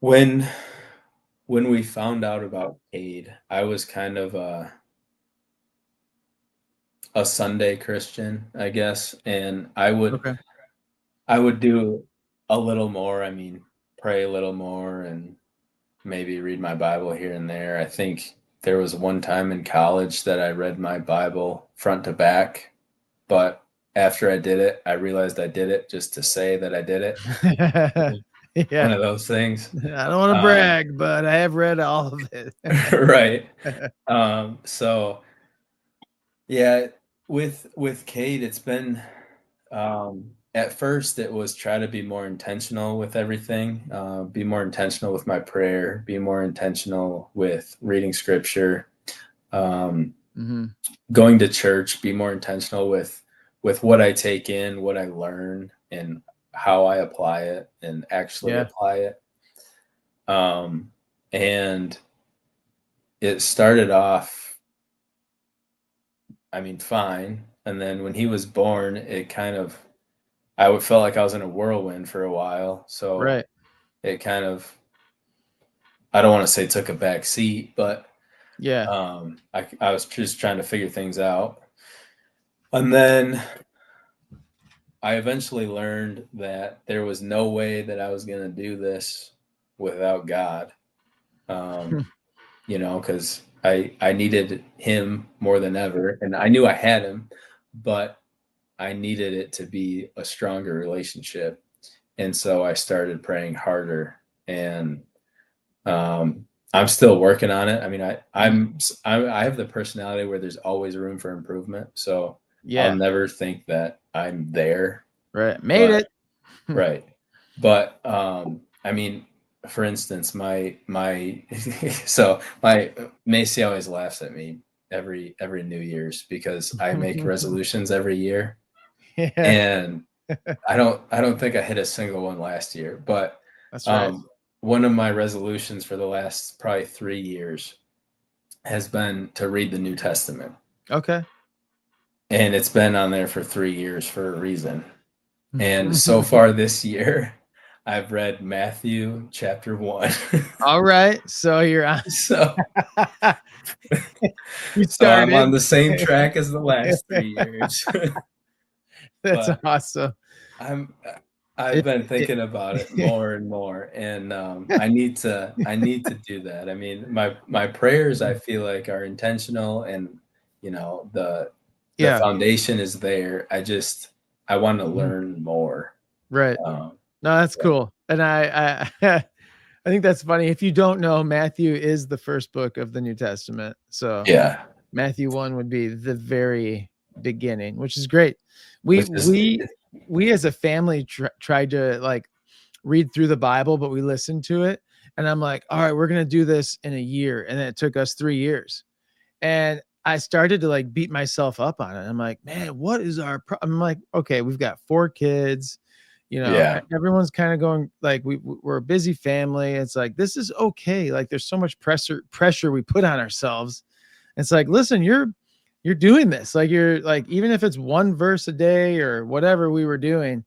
when when we found out about Cade, I was kind of a Sunday Christian, I guess, and Okay. I would do a little more. I mean, pray a little more and maybe read my Bible here and there. I think there was one time in college that I read my Bible front to back, but after I did it, I realized I did it just to say that I did it. Yeah. One of those things. I don't want to Um, brag, but I have read all of it. right. So yeah, with Cade, it's been at first it was try to be more intentional with everything, be more intentional with my prayer, be more intentional with reading scripture, um, Hmm. going to church, be more intentional with what I take in, what I learn, and how I apply it and actually Yeah. apply it. Um, and it started off, I mean, fine. And then when he was born, it kind of, I would felt like I was in a whirlwind for a while. So Right. it kind of, I don't want to say took a back seat, but Yeah. I was just trying to figure things out. And then I eventually learned that there was no way that I was going to do this without God. Um, because I needed him more than ever, and I knew I had him, but I needed it to be a stronger relationship, and so I started praying harder, and I'm still working on it. I mean, Mhm. I have the personality where there's always room for improvement, so I'll Yeah. never think that I'm there, Right. Made but it. right. But I mean, for instance, my so my Macy always laughs at me every New Year's because I make resolutions every year, Yeah. and I don't think I hit a single one last year. But That's right. um, one of my resolutions for the last probably 3 years has been to read the New Testament, Okay. and it's been on there for 3 years for a reason. And so far this year, I've read Matthew chapter 1. All right. So you're on. So You so I'm on started. the same track as the last 3 years. That's But awesome. I'm I've It, been it, thinking about it more and more, and I need to do that. I mean, my prayers I feel like are intentional, and the yeah. foundation is there. I just I want to Mhm. learn more. Right. Um, No, that's so, cool. And I I think that's funny. If you don't know, Matthew is the first book of the New Testament. So yeah, Matthew 1 would be the very beginning, which is great. We which is we we as a family tried to like read through the Bible, but we listened to it. And I'm like, all right, we're gonna do this in a year. And then it took us 3 years. And I started to like beat myself up on it. I'm like, man, what is our I'm like, okay, we've got 4 kids, yeah, everyone's kind of going like we're a busy family. It's like this is okay. Like there's so much pressure we put on ourselves. It's like, listen, you're doing this. Like you're like, even if it's one verse a day or whatever we were doing,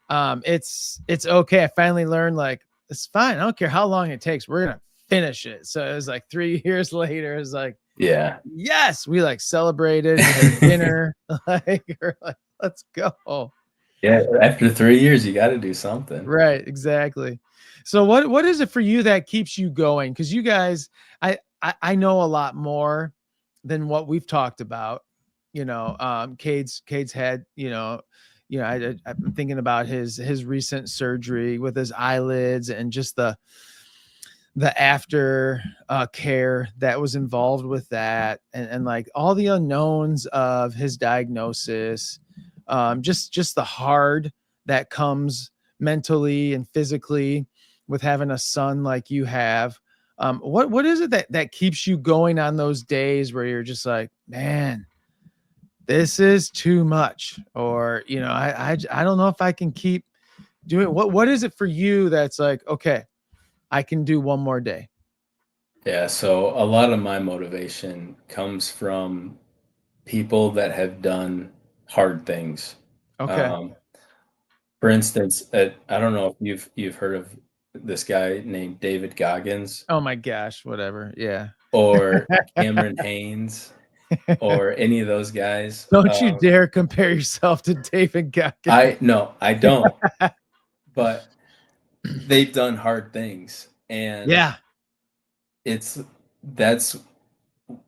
it's okay. I finally learned like it's fine. I don't care how long it takes. We're gonna finish it. So it was like 3 years later. It's like, yeah. yes, we like celebrated. We had a dinner. Like, we're like, let's go. Yeah, after 3 years, you gotta do something. Right, exactly. So what is it for you that keeps you going? Because you guys, I know a lot more than what we've talked about. Cade's had, I'm thinking about his recent surgery with his eyelids and just the after care that was involved with that, and like all the unknowns of his diagnosis, just the hard that comes mentally and physically with having a son like you have. What is it that keeps you going on those days where you're just like, man, this is too much, or I don't know if I can keep doing. What is it for you that's like, okay, I can do one more day? Yeah, so a lot of my motivation comes from people that have done hard things. Okay. Um, for instance, I don't know if you've heard of this guy named David Goggins Oh my gosh, whatever. Yeah. or Cameron Haynes or any of those guys. Don't you dare compare yourself to David Geffen. I no, I don't, but they've done hard things, and Yeah. it's that's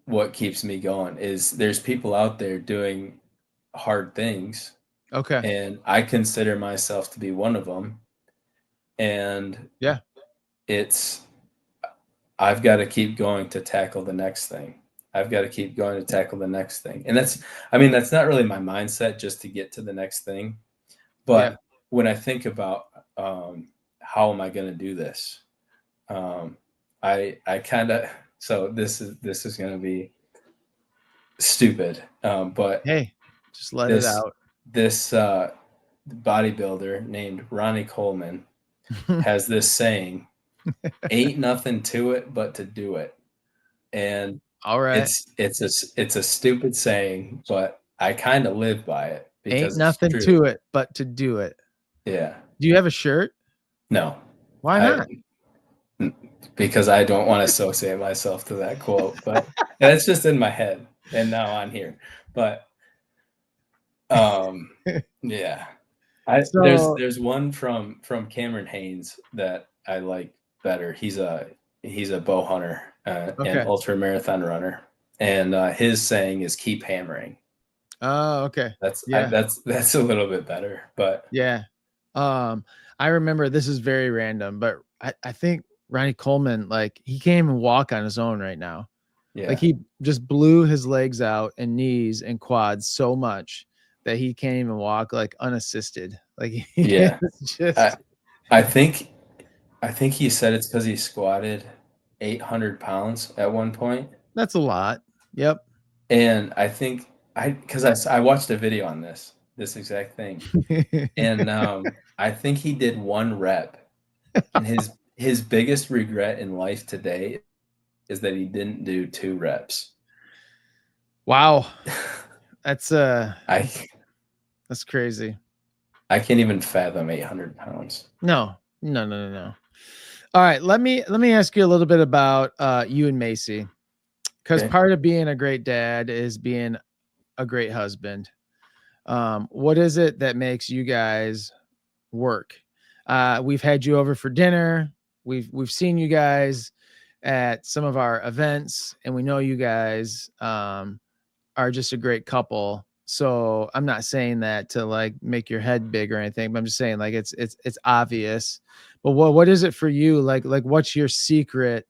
what keeps me going. Is there's people out there doing hard things, Okay. and I consider myself to be one of them. And Yeah. it's I've got to keep going to tackle the next thing. I've got to keep going to tackle the next thing. And I mean, that's not really my mindset just to get to the next thing. Yeah. But when I think about how am I going to do this, um, I kind of so this is going to be stupid, but Hey, just let it this out. this bodybuilder named Ronnie Coleman has this saying, "Ain't nothing to it but to do it." And All right. it's a stupid saying, but I kind of live by it Ain't because it's nothing true. to it but to do it. Yeah. Do you have a shirt? No. Why I not? because I don't want to associate myself to that quote, but that's just in my head and now on here. But um yeah. I there's So, there's one from Cameron Haynes that I like better. He's a bow hunter and okay. ultra marathon runner, and his saying is "keep hammering." Oh, okay. That's I, Yeah. that's a little bit better, but Yeah. I remember, this is very random, but I think Ronnie Coleman, like he can't even walk on his own right now. Like yeah, he just blew his legs out and knees and quads so much that he can't even walk like unassisted. Like yeah. it's I just I think I think he said it's because he squatted 800 pounds at one point, that's a lot. Yep. and I think I watched a video on this exact thing, and I think he did one rep, and his biggest regret in life today is that he didn't do 2 reps. Wow. That's I that's crazy. I can't even fathom 800 pounds. No. No, no, no, no. All right, let me ask you a little bit about you and Macy, because Okay. part of being a great dad is being a great husband. What is it that makes you guys work? We've had you over for dinner. We've seen you guys at some of our events, and we know you guys are just a great couple. So I'm not saying that to like make your head big or anything, but I'm just saying like it's obvious. But what is it for you? Like what's your secret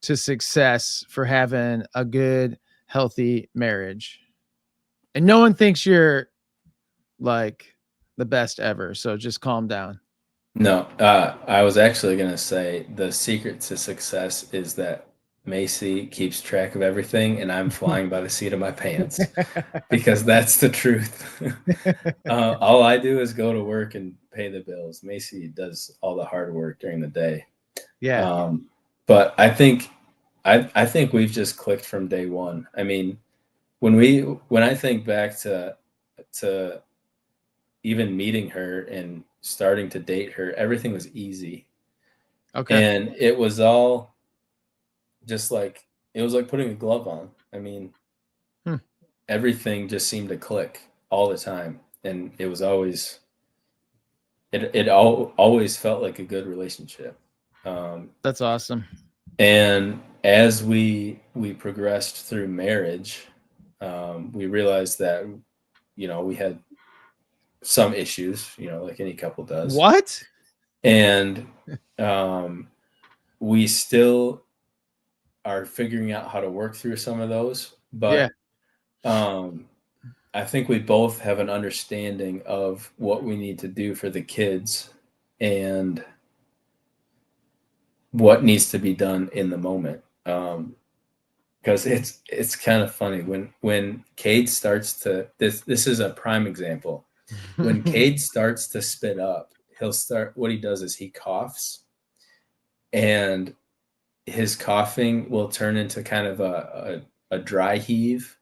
to success for having a good, healthy marriage? And no one thinks you're like the best ever. So just calm down. No, I was actually gonna say the secret to success is that Macy keeps track of everything, and I'm flying by the seat of my pants because that's the truth. All I do is go to work and pay the bills. Macy does all the hard work during the day. Yeah. Um, but I think we've just clicked from day one. I mean, when I think back to even meeting her and starting to date her, everything was easy. Okay. And it was all just like it was like putting a glove on. I mean, Hmm. everything just seemed to click all the time. And it was always always felt like a good relationship. That's awesome. And as we progressed through marriage, we realized that we had some issues, like any couple does, What? and um, we still are figuring out how to work through some of those. Yeah. But um, I think we both have an understanding of what we need to do for the kids and what needs to be done in the moment. Because it's kind of funny when Cade starts to this is a prime example. When Cade starts to spit up, what he does is he coughs, and his coughing will turn into kind of a dry heave,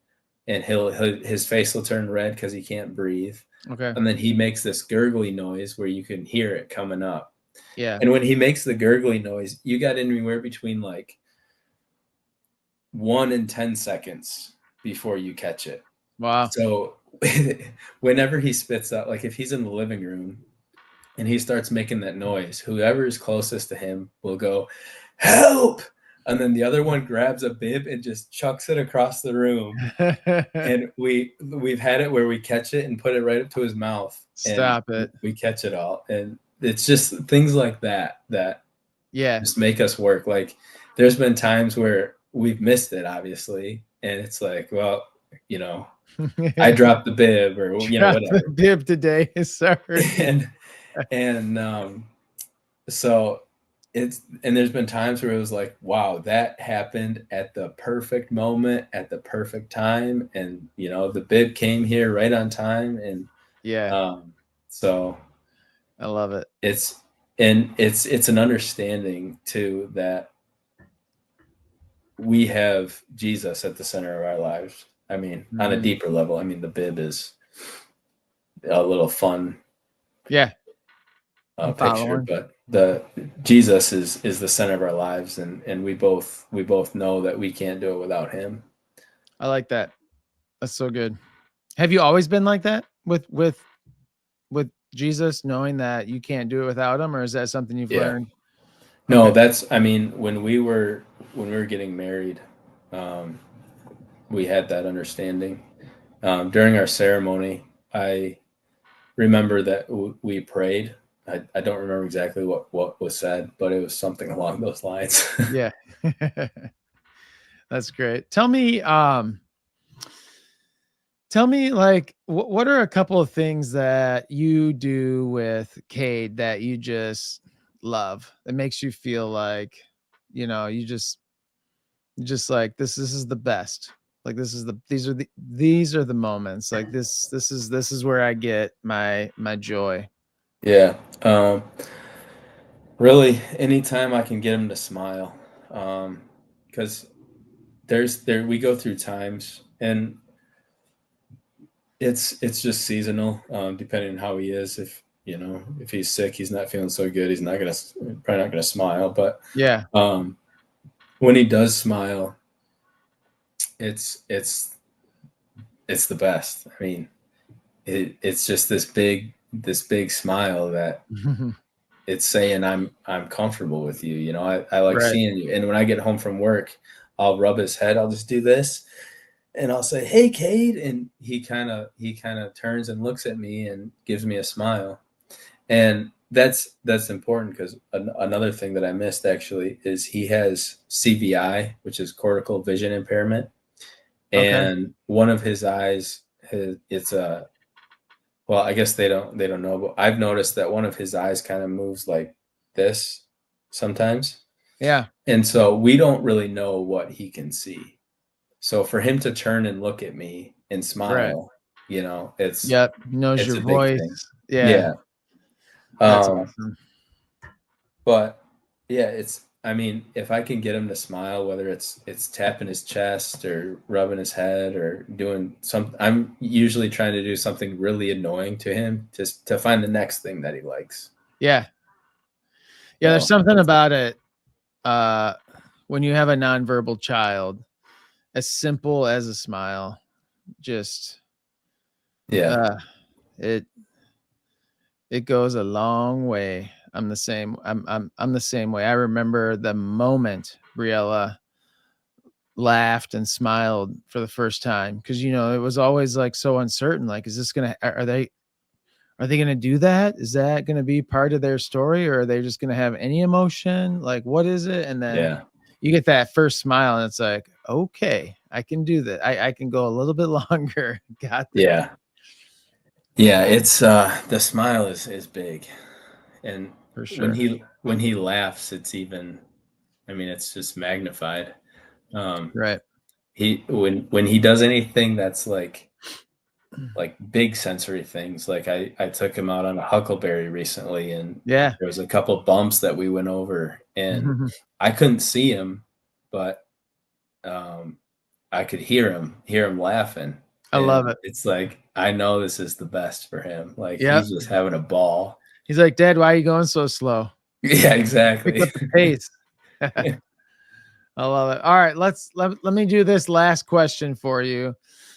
and his face will turn red because he can't breathe, Okay. and then he makes this gurgly noise where you can hear it coming up. Yeah. And when he makes the gurgly noise, you got anywhere between like 1 and 10 seconds before you catch it. Wow. So whenever he spits out, like if he's in the living room and he starts making that noise, whoever is closest to him will go, "Help!" And then the other one grabs a bib and just chucks it across the room. And we've had it where we catch it and put it right up to his mouth, and Stop it. we catch it all. And it's just things like that Yeah. just make us work. Like there's been times where we've missed it, obviously, and it's like, well, I dropped the bib or Drop the whatever. bib today. Sorry. And so and there's been times where it was like, wow, that happened at the perfect moment at the perfect time, and the bib came here right on time. And Yeah. so I love it. it's an understanding too that we have Jesus at the center of our lives. I mean, on a Mhm. deeper level, I mean, the bib is a little fun Yeah. I'm picture, following. but the Jesus is the center of our lives, and we both know that we can't do it without him. I like that. That's so good. Have you always been like that with Jesus, knowing that you can't do it without him, or is that something you've Yeah. learned? No, Okay. that's I mean, when we were getting married, um, we had that understanding. During our ceremony, I remember that we prayed. I don't remember exactly what was said, but it was something along those lines. Yeah. That's great. Tell me like what are a couple of things that you do with Cade that you just love that makes you feel like, you just like this is the best. Like these are the moments. Like this is where I get my joy. Yeah. Really, anytime I can get him to smile, because there we go through times, and it's just seasonal, depending on how he is. If he's sick, he's not feeling so good, he's probably not gonna smile. But Yeah. um, when he does smile, it's it's it's the best. I mean, it's just this big smile that it's saying I'm comfortable with you. I like Right. seeing you. And when I get home from work, I'll rub his head. I'll just do this, and I'll say, "Hey, Cade," and he kind of turns and looks at me and gives me a smile. And that's important because another thing that I missed actually is he has CVI, which is cortical vision impairment, Okay. and one of his eyes, it's a well, I guess they don't know, but I've noticed that one of his eyes kind of moves like this sometimes, Yeah. and so we don't really know what he can see. So for him to turn and look at me and Right. smile, you know, it's Yep. He knows it's your a big voice. thing. Yeah. Yeah. That's Um, awesome. but yeah, it's I mean, if I can get him to smile, whether it's tapping his chest or rubbing his head or doing some I'm usually trying to do something really annoying to him just to find the next thing that he likes. Yeah. Yeah. There's So something it's about it. Uh, when you have a nonverbal child, as simple as a smile, just yeah, uh, it it goes a long way. I'm the same. I'm the same way. I remember the moment Briella laughed and smiled for the first time because it was always like so uncertain. Like, is this gonna? Are they gonna do that? Is that gonna be part of their story, or are they just gonna have any emotion? Like, what is it? And then yeah, you get that first smile, and it's like, okay, I can do that. I can go a little bit longer. Got this yeah. Yeah, it's the smile is big. And for when sure. he laughs, it's even I mean, it's just magnified. Um Right. he when he does anything that's like big sensory things, like I took him out on a huckleberry recently and Yeah. there was a couple bumps that we went over and I couldn't see him, but um I could hear him laughing. I love And it. it's like I know this is the best for him. Like Yep. he's just having a ball. He's like, Dad, why are you going so slow? Yeah, Pick exactly. up the pace. I love it. All right, let me do this last question for you.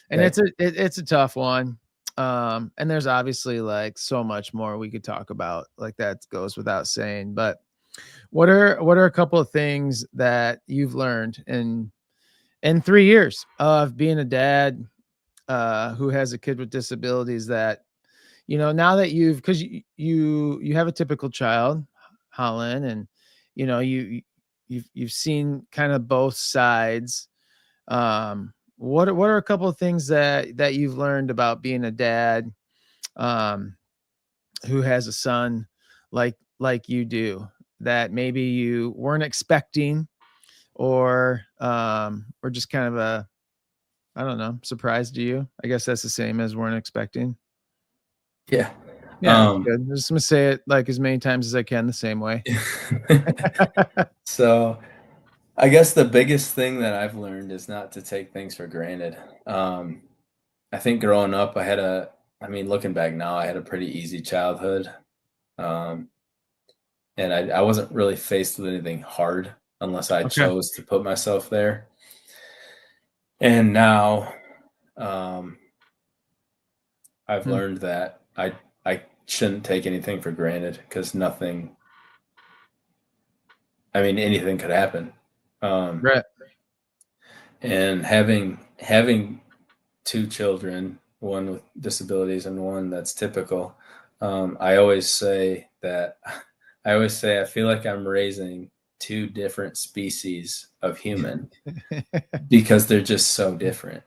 And Okay. it's a tough one. And there's obviously like so much more we could talk about. Like that goes without saying. But what are a couple of things that you've learned in 3 years of being a dad who has a kid with disabilities that now that because you have a typical child, Holland, and you've seen kind of both sides. What are a couple of things that you've learned about being a dad um who has a son like you do, that maybe you weren't expecting, or just kind of a, I don't know, surprise to you? I guess that's the same as weren't expecting. Yeah. Yeah, that's Um, good. I'm just gonna say it like as many times as I can the same way. so I guess the biggest thing that I've learned is not to take things for granted. I think growing up, I mean, looking back now, I had a pretty easy childhood. Um, and I wasn't really faced with anything hard unless I Okay. chose to put myself there. And now, um, I've Hmm. learned that I shouldn't take anything for granted because nothing, I mean, anything could happen. Um, Right. and having two children, one with disabilities and one that's typical, I always say that I feel like I'm raising two different species of human because they're just so different.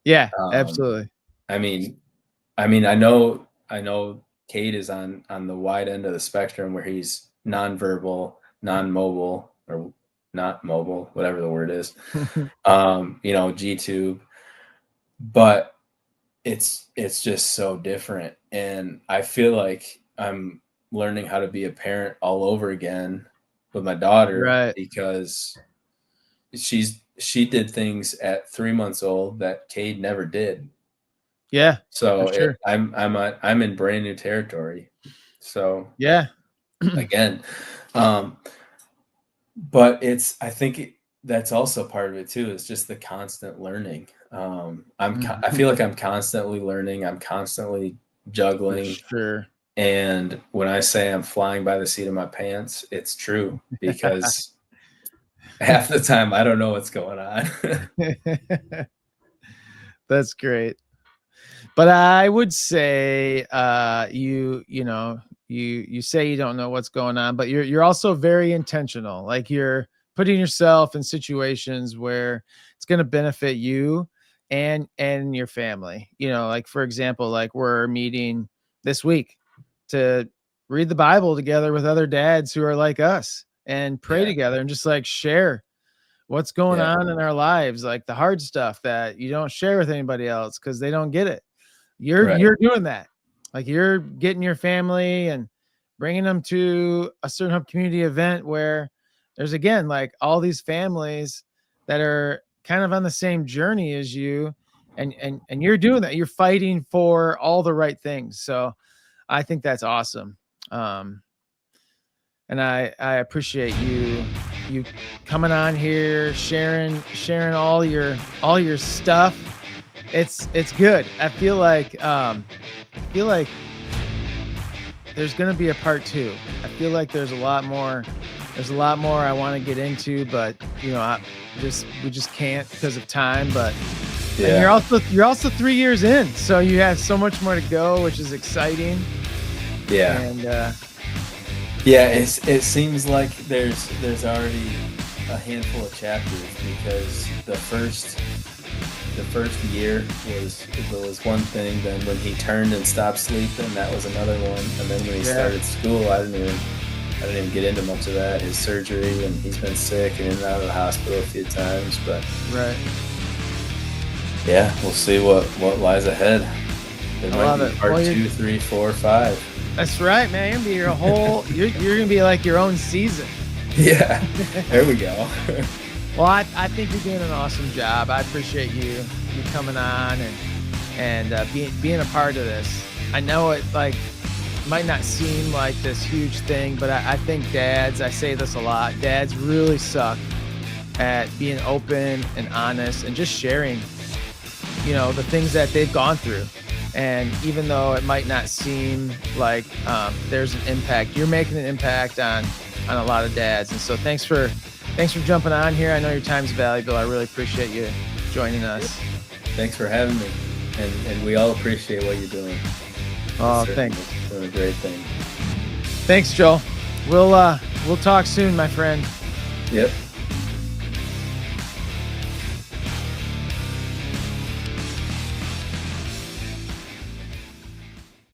Yeah, Um, absolutely. I mean, I know Cade is on the wide end of the spectrum where he's nonverbal, non-mobile, or not mobile, whatever the word is. G tube, but it's just so different, and I feel like I'm learning how to be a parent all over again with my daughter Right. because she did things at 3 months old that Cade never did. Yeah, for So sure. I'm in brand new territory. So Yeah. again, um, but I think that's also part of it too. Is just the constant learning. I Mhm. feel like I'm constantly learning. I'm constantly For juggling, sure. and when I say I'm flying by the seat of my pants, it's true because half the time I don't know what's going on. That's great. But I would say, you know, you say you don't know what's going on, but you're also very intentional. Like you're putting yourself in situations where it's going to benefit you and your family. You know, like for example, like we're meeting this week to read the Bible together with other dads who are like us and pray Yeah, together and just like share what's going yeah, on in our lives, like the hard stuff that you don't share with anybody else because they don't get it. You're right, you're doing that. Like you're getting your family and bringing them to a certain community event where there's again like all these families that are kind of on the same journey as you, and you're doing that. You're fighting for all the right things. So I think that's awesome. Um, and I appreciate you coming on here, sharing all your stuff. It's good. I feel like there's gonna be a part two. I feel like there's a lot more I want to get into, but you know, we just can't because of time. But and yeah, you're also 3 years in, so you have so much more to go, which is exciting. yeah. And Yeah, it seems like there's already a handful of chapters because the first year was one thing. Then when he turned and stopped sleeping, that was another one. And then when he yeah, started school, I didn't even get into much of that. His surgery, and he's been sick and in and out of the hospital a few times. But right. yeah, we'll see what lies ahead. There I might love be it. part Well, 2, 3, 4, 5. that's right, man. You're gonna be your whole. You're gonna be like your own season. Yeah, there we go. Well, I think you're doing an awesome job. I appreciate you coming on and being a part of this. I know it like might not seem like this huge thing, but I think dads. I say this a lot. Dads really suck at being open and honest and just sharing, you know, the things that they've gone through. And even though it might not seem like there's an impact, you're making an impact on a lot of dads. And so thanks for jumping on here. I know your time's valuable. I really appreciate you joining us. Thanks for having me, and we all appreciate what you're doing. Oh, Certainly thanks. doing a great thing. Thanks, Joel. We'll talk soon, my friend. Yep.